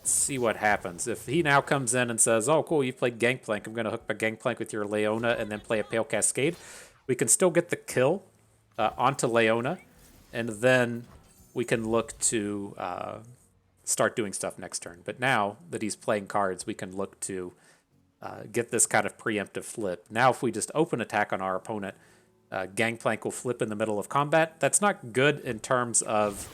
See what happens. If he now comes in and says, oh, cool, you've played Gangplank, I'm going to hook my Gangplank with your Leona and then play a Pale Cascade, we can still get the kill onto Leona, and then we can look to start doing stuff next turn. But now that he's playing cards, we can look to get this kind of preemptive flip. Now if we just open attack on our opponent, Gangplank will flip in the middle of combat. That's not good in terms of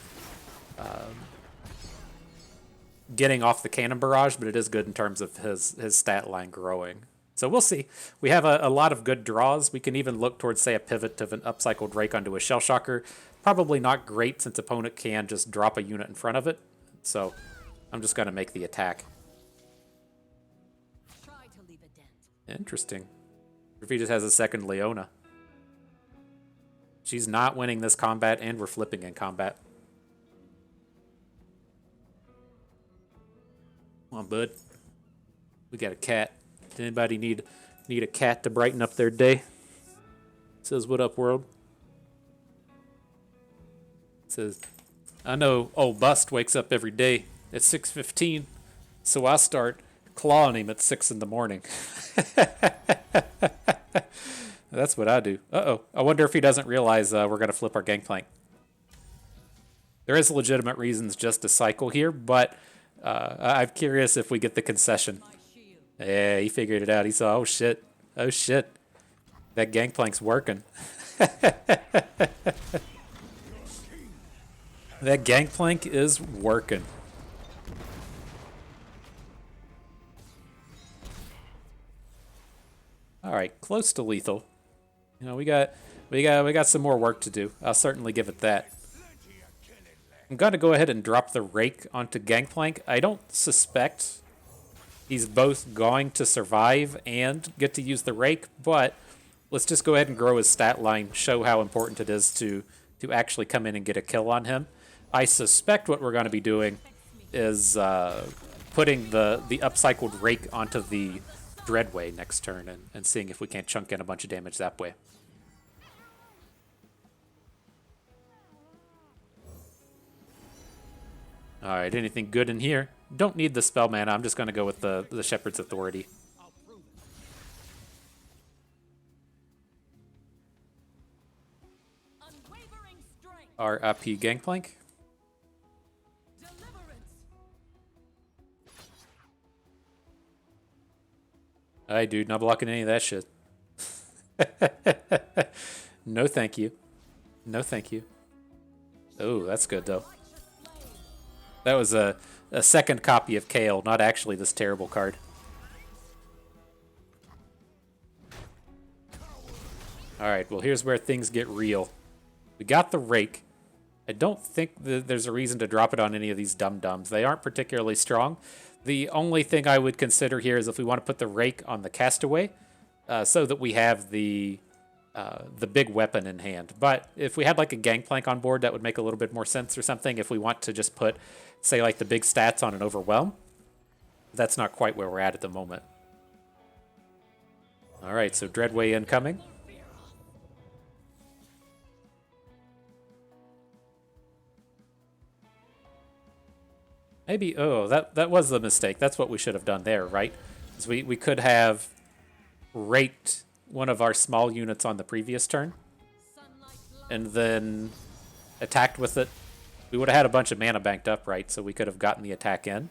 getting off the cannon barrage, but it is good in terms of his stat line growing. So we'll see. We have a lot of good draws. We can even look towards, say, a pivot of an upcycled Rake onto a Shell Shocker. Probably not great since opponent can just drop a unit in front of it. So I'm just going to make the attack.
Try to leave a dent.
Interesting. If he just has a second Leona. She's not winning this combat, and we're flipping in combat. Come on, bud. We got a cat. Does anybody need a cat to brighten up their day? Says, what up, world? Says, I know old Bust wakes up every day at 6:15, so I start clawing him at 6 in the morning. That's what I do. Uh-oh. I wonder if he doesn't realize we're going to flip our Gangplank. There is legitimate reasons just to cycle here, but I'm curious if we get the concession. Yeah, he figured it out. He saw, oh shit, that Gangplank's working. That Gangplank is working. All right, close to lethal. We got some more work to do. I'll certainly give it that. I'm gonna go ahead and drop the Rake onto Gangplank. I don't suspect he's both going to survive and get to use the Rake, but let's just go ahead and grow his stat line, show how important it is to actually come in and get a kill on him. I suspect what we're going to be doing is putting the upcycled Rake onto the Dreadway next turn and seeing if we can't chunk in a bunch of damage that way. Alright, anything good in here? Don't need the spell mana, I'm just going to go with the Shepherd's Authority. RIP Gangplank. Alright, dude, not blocking any of that shit. No, thank you. No, thank you. Oh, that's good, though. That was a second copy of Kale, not actually this terrible card. Alright, well, here's where things get real. We got the Rake. I don't think there's a reason to drop it on any of these dum-dums. They aren't particularly strong. The only thing I would consider here is if we want to put the Rake on the Castaway, so that we have the big weapon in hand. But if we had like a Gangplank on board, that would make a little bit more sense or something. If we want to just put, say, like the big stats on an Overwhelm, that's not quite where we're at the moment. All right, so Dreadway incoming. Maybe, oh, that was the mistake. That's what we should have done there, right? Because we could have raked one of our small units on the previous turn and then attacked with it. We would have had a bunch of mana banked up, right? So we could have gotten the attack in.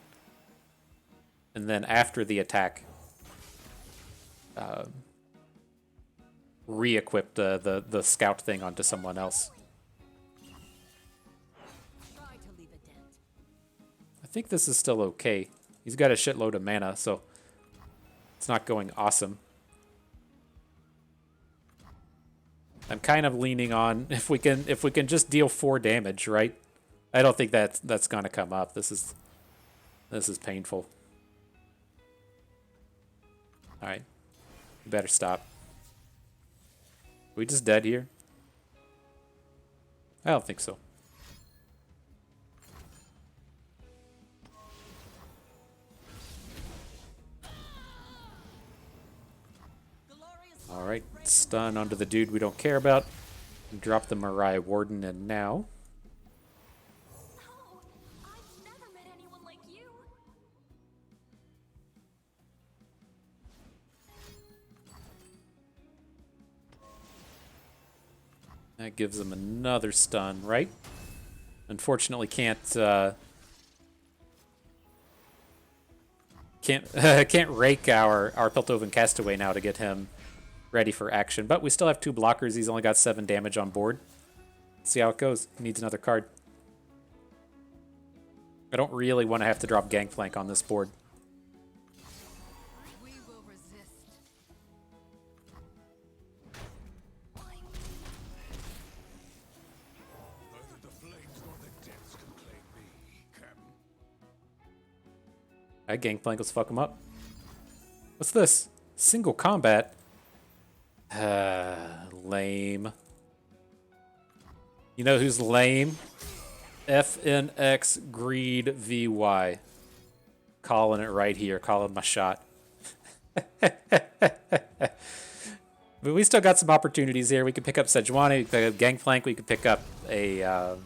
And then after the attack, re-equip the scout thing onto someone else. I think this is still okay. He's got a shitload of mana, so it's not going awesome. I'm kind of leaning on if we can just deal 4 damage, right? I don't think that's gonna come up. This is painful. All right, we better stop. Are we just dead here? I don't think so. All right, stun onto the dude we don't care about. Drop the Mariah Warden in now.
Oh, I've never met anyone like you.
That gives him another stun, right? Unfortunately, can't rake our Piltover Castaway now to get him ready for action. But we still have 2 blockers. He's only got 7 damage on board. Let's see how it goes. He needs another card. I don't really want to have to drop Gangplank on this board.
We will resist.
Neither the flames nor the depths can claim me, Captain.
Alright, Gangplank, let's fuck him up. What's this? Single combat? Lame. You know who's lame? FNX Greed VY. Calling it right here. Calling my shot. But we still got some opportunities here. We could pick up Sejuani, we could pick up Gangplank, we could pick up a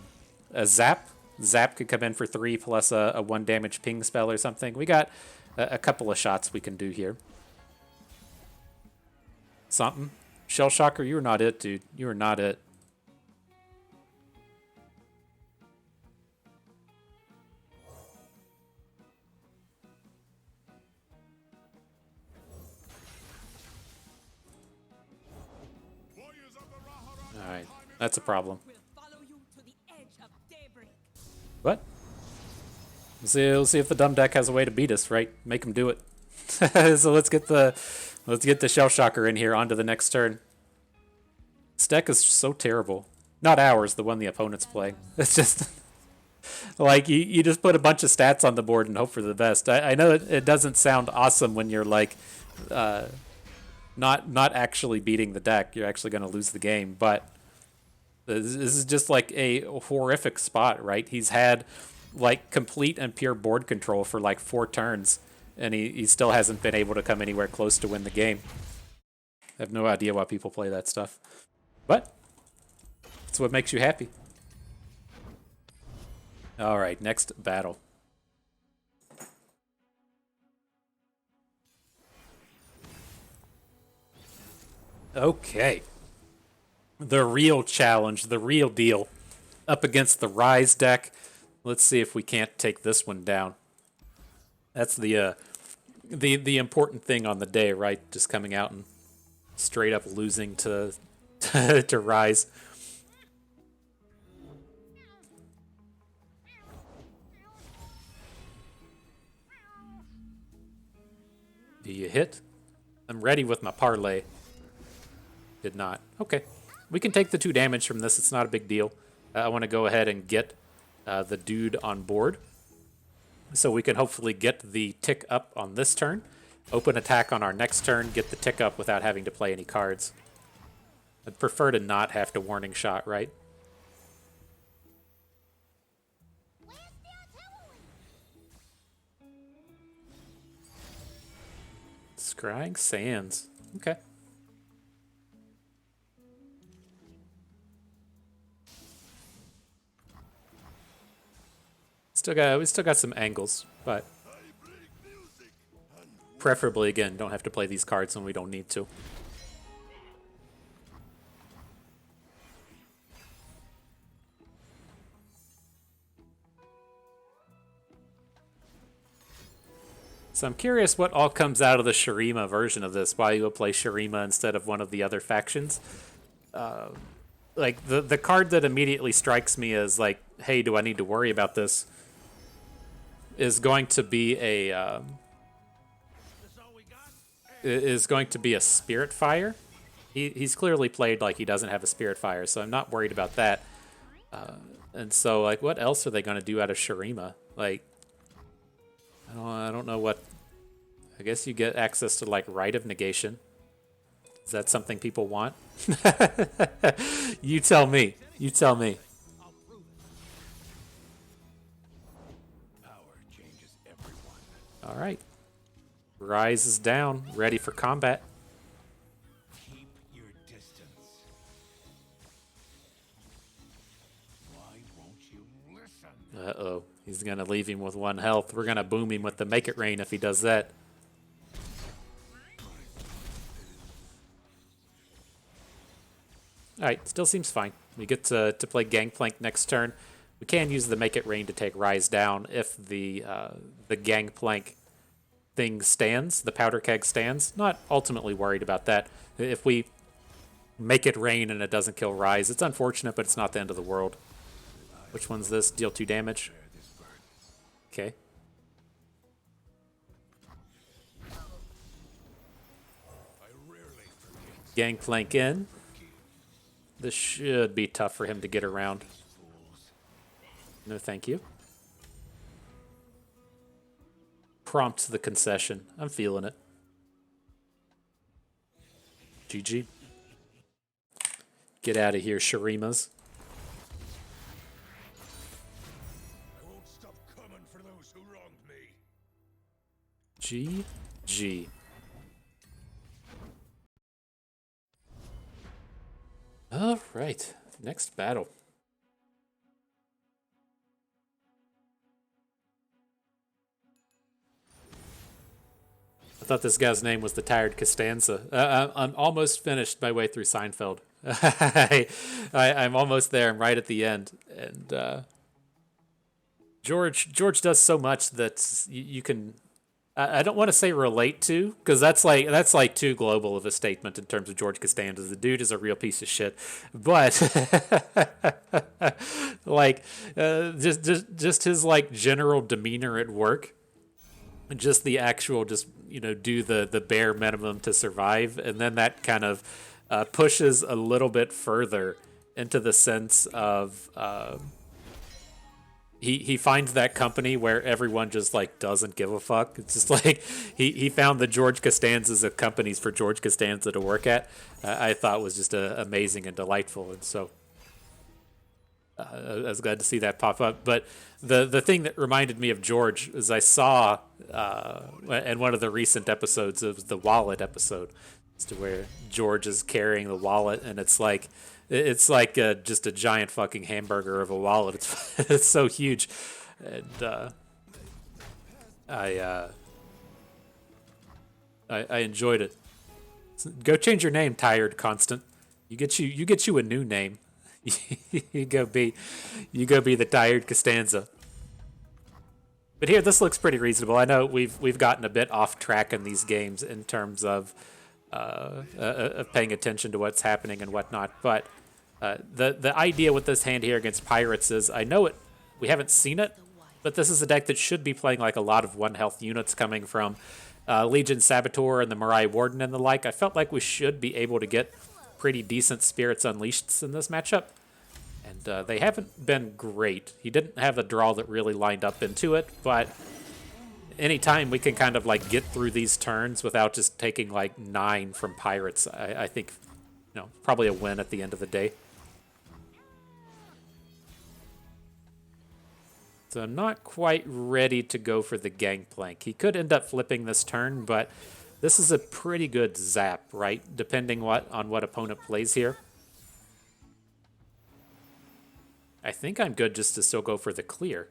Zap. Zap could come in for 3 plus a 1 damage ping spell or something. We got a couple of shots we can do here. Something. Shell Shocker, you are not it, dude. You are not it. Alright, that's a problem.
We'll follow you to the edge of daybreak.
What? We'll see if the dumb deck has a way to beat us, right? Make him do it. So let's get the Shell Shocker in here onto the next turn. This deck is so terrible. Not ours, the one the opponent's playing. It's just like you just put a bunch of stats on the board and hope for the best. I know it doesn't sound awesome when you're like not actually beating the deck. You're actually going to lose the game, but this is just like a horrific spot, right? He's had like complete and pure board control for like 4 turns, and he still hasn't been able to come anywhere close to win the game. I have no idea why people play that stuff, but it's what makes you happy. All right, next battle. Okay. The real challenge, the real deal. up against the Rise deck. Let's see if we can't take this one down. That's the important thing on the day, right? Just coming out and straight up losing to to Rise. Do you hit? I'm ready with my parlay. Did not. Okay. We can take the 2 damage from this. It's not a big deal. I want to go ahead and get the dude on board, so we can hopefully get the tick up on this turn, open attack on our next turn, get the tick up without having to play any cards. I'd prefer to not have to warning shot, right? Scrying Sands. Okay. We still got some angles, but preferably, again, don't have to play these cards when we don't need to. So I'm curious what all comes out of the Shurima version of this. Why you will play Shurima instead of one of the other factions. Like, the card that immediately strikes me as like, hey, do I need to worry about this? Is going to be a Spirit Fire. He's clearly played like he doesn't have a Spirit Fire, so I'm not worried about that. And so, like, what else are they going to do out of Shurima? Like, I don't know what. I guess you get access to like Rite of Negation. Is that something people want? You tell me. You tell me. All right. Rise is down, ready for combat.
Keep your distance. Why won't you listen?
Uh-oh. He's going to leave him with 1 health. We're going to boom him with the Make It Rain if he does that. All right, still seems fine. We get to play Gangplank next turn. We can use the Make It Rain to take Rise down if the Gangplank thing stands, the Powder Keg stands. Not ultimately worried about that. If we Make It Rain and it doesn't kill Rise, it's unfortunate, but it's not the end of the world. Which one's this? Deal 2 damage. Okay. Gangplank in. This should be tough for him to get around. No, thank you. Prompt the concession. I'm feeling it. GG. Get out of here, Shurimas.
I won't stop coming for those who wronged me.
GG. All right, next battle. I thought this guy's name was the Tired Costanza. I'm almost finished my way through Seinfeld. I'm almost there. I'm right at the end, and George does so much that you can. I don't want to say relate to, because that's like too global of a statement in terms of George Costanza. The dude is a real piece of shit, but like just his like general demeanor at work, just the actual do the bare minimum to survive, and then that kind of pushes a little bit further into the sense of. He finds that company where everyone just like doesn't give a fuck. It's just like he found the George Costanzas of companies for George Costanza to work at. I thought was just amazing and delightful, and so I was glad to see that pop up. But the thing that reminded me of George is I saw in one of the recent episodes of the wallet episode, as to where George is carrying the wallet, and it's like just a giant fucking hamburger of a wallet. It's so huge, and I enjoyed it. Go change your name, Tired Constant. You get you a new name. you go be the tired Costanza. But here, this looks pretty reasonable. I know we've gotten a bit off track in these games in terms of paying attention to what's happening and whatnot. But the idea with this hand here against pirates is, I know we haven't seen it, but this is a deck that should be playing like a lot of 1 health units coming from Legion Saboteur and the Mirai Warden and the like. I felt like we should be able to get pretty decent Spirits Unleashed in this matchup. And they haven't been great. He didn't have a draw that really lined up into it, but anytime we can kind of like get through these turns without just taking like 9 from pirates, I think, probably a win at the end of the day. So I'm not quite ready to go for the Gangplank. He could end up flipping this turn, but this is a pretty good zap, right? Depending on what opponent plays here. I think I'm good just to still go for the clear.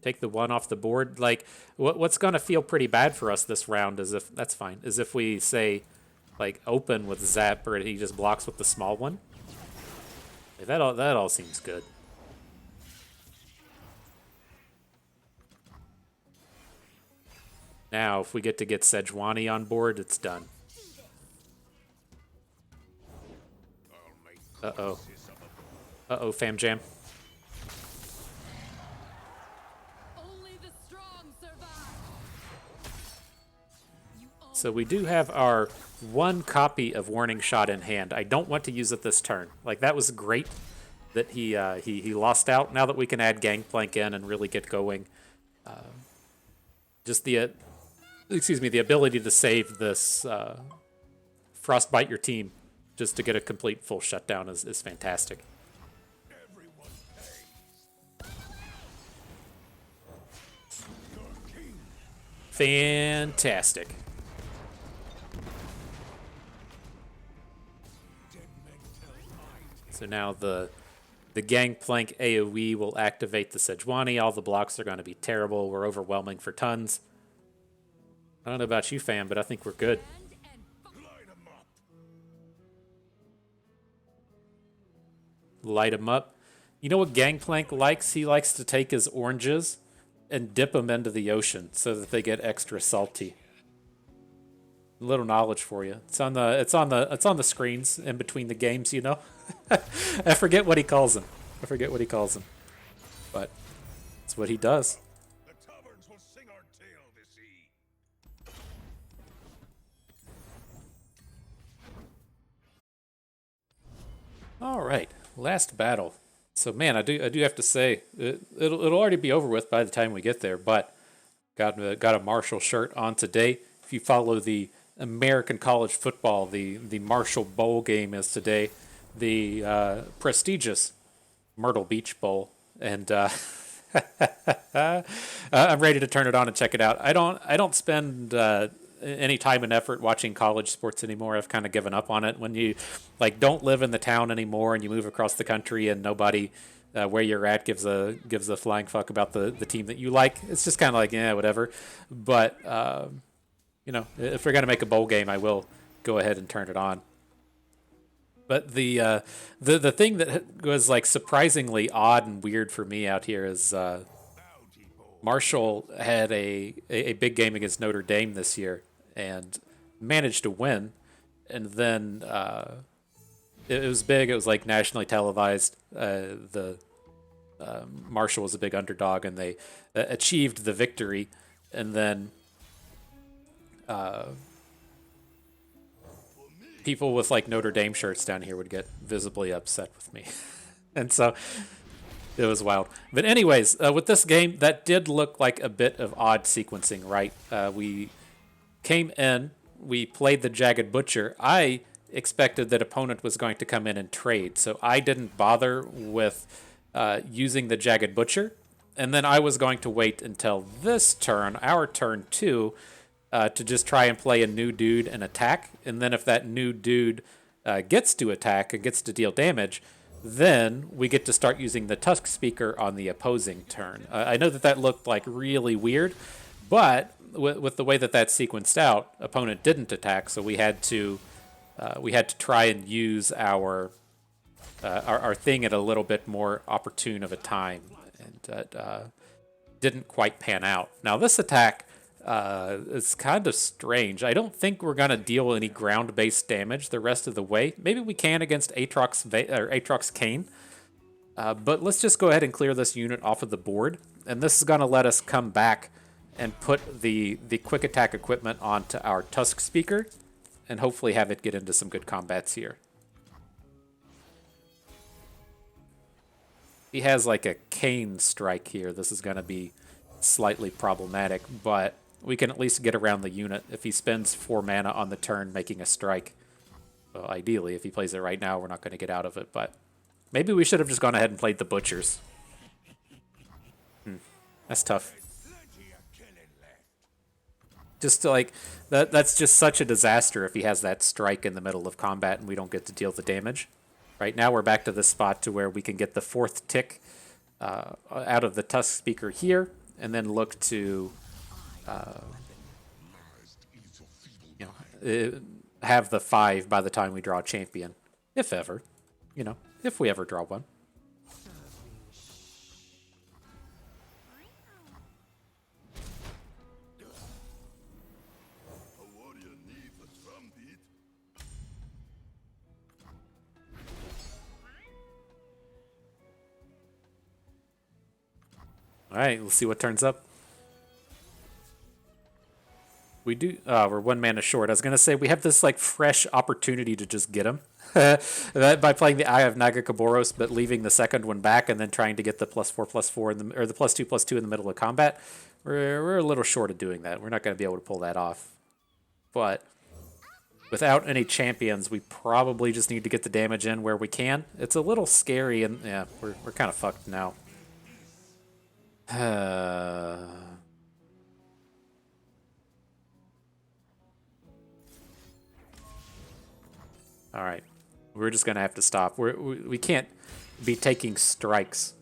Take the 1 off the board. Like, what's going to feel pretty bad for us this round is if, that's fine, is if we say, like, open with zap, or he just blocks with the small one. That all seems good. Now, if we get Sejuani on board, it's done. Uh-oh. Uh-oh, fam jam.
Only the strong survive.
So we do have our 1 copy of Warning Shot in hand. I don't want to use it this turn. Like, that was great that he lost out. Now that we can add Gangplank in and really get going, just the ability to save this Frostbite your team just to get a complete full shutdown is fantastic.
Everyone pays. Your king.
Fantastic.
Dead men tell lies.
So now the Gangplank AoE will activate the Sejuani. All the blocks are going to be terrible. We're overwhelming for tons. I don't know about you, fam, but I think we're good.
Light 'em up.
Light him up. You know what Gangplank likes? He likes to take his oranges and dip them into the ocean so that they get extra salty. A little knowledge for you. It's on the screens in between the games, you know. I forget what he calls them. But it's what he does.
The taverns will sing our tale this eve.
All right, last battle. So man, I do have to say it'll already be over with by the time we get there. But got a Marshall shirt on today. If you follow the American college football, the Marshall Bowl game is today, the prestigious Myrtle Beach Bowl, and I'm ready to turn it on and check it out. I don't spend any time and effort watching college sports anymore. I've kind of given up on it. When you like don't live in the town anymore and you move across the country and nobody where you're at gives a flying fuck about the team that you like, it's just kind of like, yeah, whatever. But if we're gonna make a bowl game, I will go ahead and turn it on. But the thing that was like surprisingly odd and weird for me out here is Marshall had a big game against Notre Dame this year and managed to win. And then it was big. It was like nationally televised. Marshall was a big underdog, and they achieved the victory. And then people with like Notre Dame shirts down here would get visibly upset with me. And so it was wild. But anyways, with this game, that did look like a bit of odd sequencing, right? We came in, we played the Jagged Butcher. I expected that opponent was going to come in and trade, so I didn't bother with using the Jagged Butcher. And then I was going to wait until this turn, our turn 2, to just try and play a new dude and attack. And then if that new dude gets to attack and gets to deal damage, then we get to start using the Tusk Speaker on the opposing turn. I know that looked like really weird, but with the way that sequenced out, opponent didn't attack, so we had to we had to try and use our thing at a little bit more opportune of a time, and didn't quite pan out. Now this attack is kind of strange. I don't think we're gonna deal any ground-based damage the rest of the way. Maybe we can against Aatrox Kane, but let's just go ahead and clear this unit off of the board, and this is gonna let us come back and put the quick attack equipment onto our Tusk Speaker, and hopefully have it get into some good combats here. He has like a Kane strike here. This is going to be slightly problematic, but we can at least get around the unit if he spends 4 mana on the turn making a strike. Well, ideally, if he plays it right now, we're not going to get out of it, but maybe we should have just gone ahead and played the Butchers. That's tough. Just to, like, that's just such a disaster if he has that strike in the middle of combat and we don't get to deal the damage. Right now we're back to this spot to where we can get the 4th tick out of the Tusk Speaker here, and then look to have the 5 by the time we draw a champion. If ever. If we ever draw one. All right, let's see what turns up. We do. We're 1 mana short. I was gonna say we have this like fresh opportunity to just get him by playing the Eye of Nagakaboros, but leaving the second one back and then trying to get the +4/+4 or the +2/+2 in the middle of combat. We're a little short of doing that. We're not gonna be able to pull that off. But without any champions, we probably just need to get the damage in where we can. It's a little scary, and yeah, we're kind of fucked now. All right, we're just gonna have to stop. We can't be taking strikes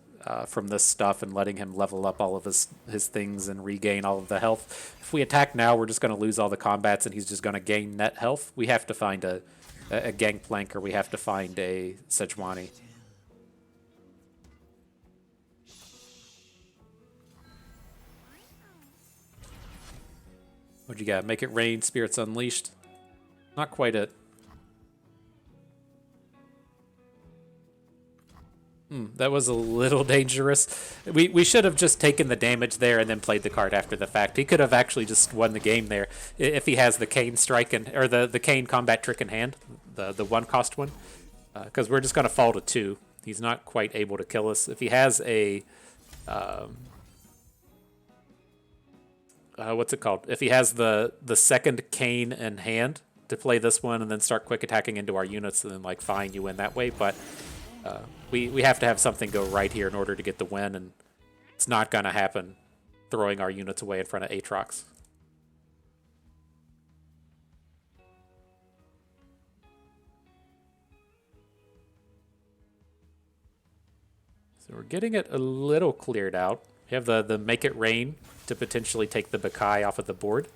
from this stuff and letting him level up all of his things and regain all of the health. If we attack now, we're just gonna lose all the combats, and he's just gonna gain net health. We have to find a Gangplank, or we have to find a Sejuani. What'd you got? Make it rain, Spirits Unleashed. Not quite it. That was a little dangerous. We should have just taken the damage there and then played the card after the fact. He could have actually just won the game there if he has the Kane strike or the Kane combat trick in hand, the 1-cost one. Because we're just going to fall to 2. He's not quite able to kill us. If he has a what's it called? If he has the second Kane in hand to play this one and then start quick attacking into our units, then like fine, you win that way. But we have to have something go right here in order to get the win, and it's not gonna happen throwing our units away in front of Aatrox. So we're getting it a little cleared out. We have the Make It Rain to potentially take the Bakai off of the board.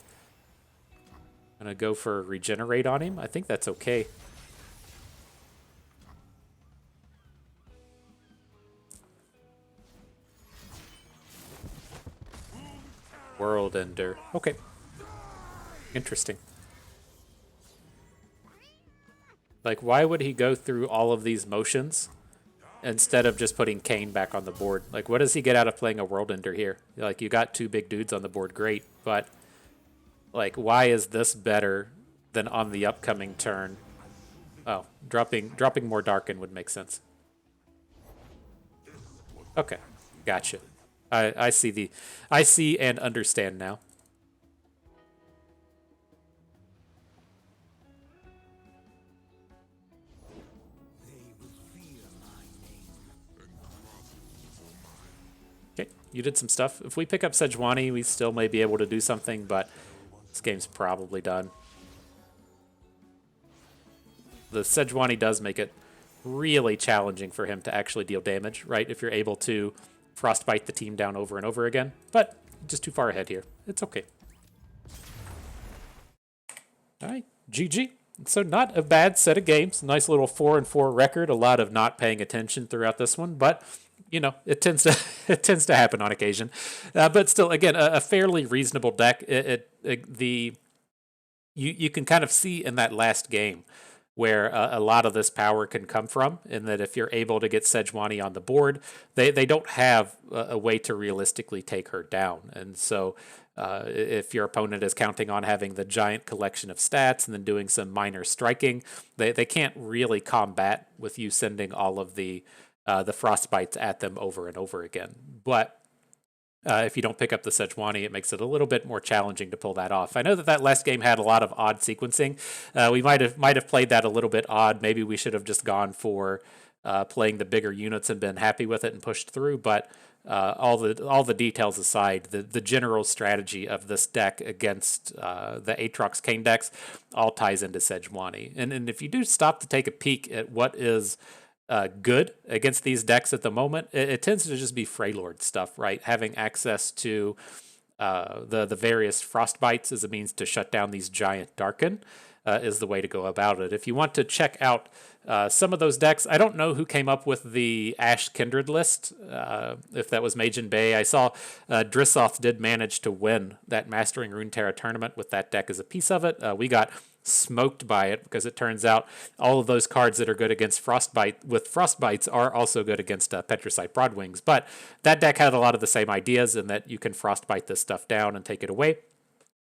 I'm gonna go for Regenerate on him. I think that's okay. World Ender. Okay. Interesting. Like, why would he go through all of these motions instead of just putting Kane back on the board? Like, what does he get out of playing a World Ender here? Like, you got 2 big dudes on the board, great, but like, why is this better than on the upcoming turn? Oh, dropping more Darken would make sense. Okay, gotcha. I see and understand now. Okay, you did some stuff. If we pick up Sejuani, we still may be able to do something, but this game's probably done. The Sejuani does make it really challenging for him to actually deal damage, right? If you're able to Frostbite the team down over and over again, but just too far ahead here. It's okay. All right, GG. So not a bad set of games. Nice little 4-4 record. A lot of not paying attention throughout this one, but it tends to it tends to happen on occasion. But still, again, a fairly reasonable deck. You can kind of see in that last game where a lot of this power can come from, in that if you're able to get Sejuani on the board, they don't have a way to realistically take her down. And so if your opponent is counting on having the giant collection of stats and then doing some minor striking, they can't really combat with you sending all of the frostbites at them over and over again. But if you don't pick up the Sejuani, it makes it a little bit more challenging to pull that off. I know that last game had a lot of odd sequencing. We might have played that a little bit odd. Maybe we should have just gone for playing the bigger units and been happy with it and pushed through. But all the details aside, the general strategy of this deck against the Aatrox Kane decks all ties into Sejuani. And if you do stop to take a peek at what is good against these decks at the moment, it tends to just be Freylord stuff, right? Having access to the various frostbites as a means to shut down these giant Darken is the way to go about it. If you want to check out some of those decks, I don't know who came up with the Ash Kindred list, if that was Mage and Bay. I saw Drissoth did manage to win that Mastering Runeterra tournament with that deck as a piece of it. We got smoked by it because it turns out all of those cards that are good against frostbites are also good against Petricite Broadwings. But that deck had a lot of the same ideas in that you can frostbite this stuff down and take it away.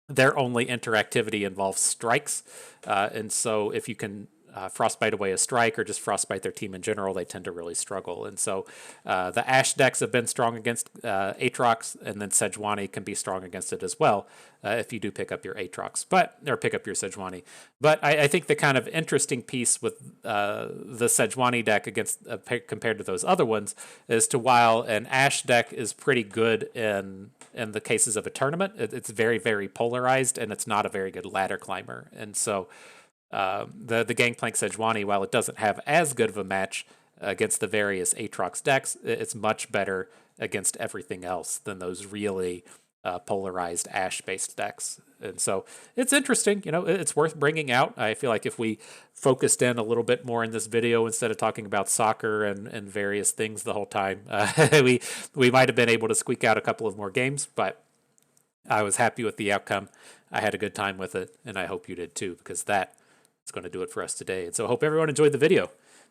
Their only interactivity involves strikes, and so if you can frostbite away a strike or just frostbite their team in general, they tend to really struggle. And so the Ash decks have been strong against Aatrox, and then Sejuani can be strong against it as well if you do pick up your Aatrox, or pick up your Sejuani. But I think the kind of interesting piece with the Sejuani deck against compared to those other ones is to, while an Ash deck is pretty good in the cases of a tournament, it's very, very polarized, and it's not a very good ladder climber. And so the Gangplank Sejuani, while it doesn't have as good of a match against the various Aatrox decks, it's much better against everything else than those really polarized Ash-based decks. And so it's interesting, it's worth bringing out. I feel like if we focused in a little bit more in this video instead of talking about soccer and various things the whole time, we might have been able to squeak out a couple of more games, but I was happy with the outcome. I had a good time with it, and I hope you did too, because that is going to do it for us today. And so I hope everyone enjoyed the video.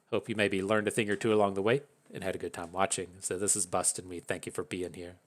Hope you maybe learned a thing or two along the way and had a good time watching. So this is Bust, and we thank you for being here.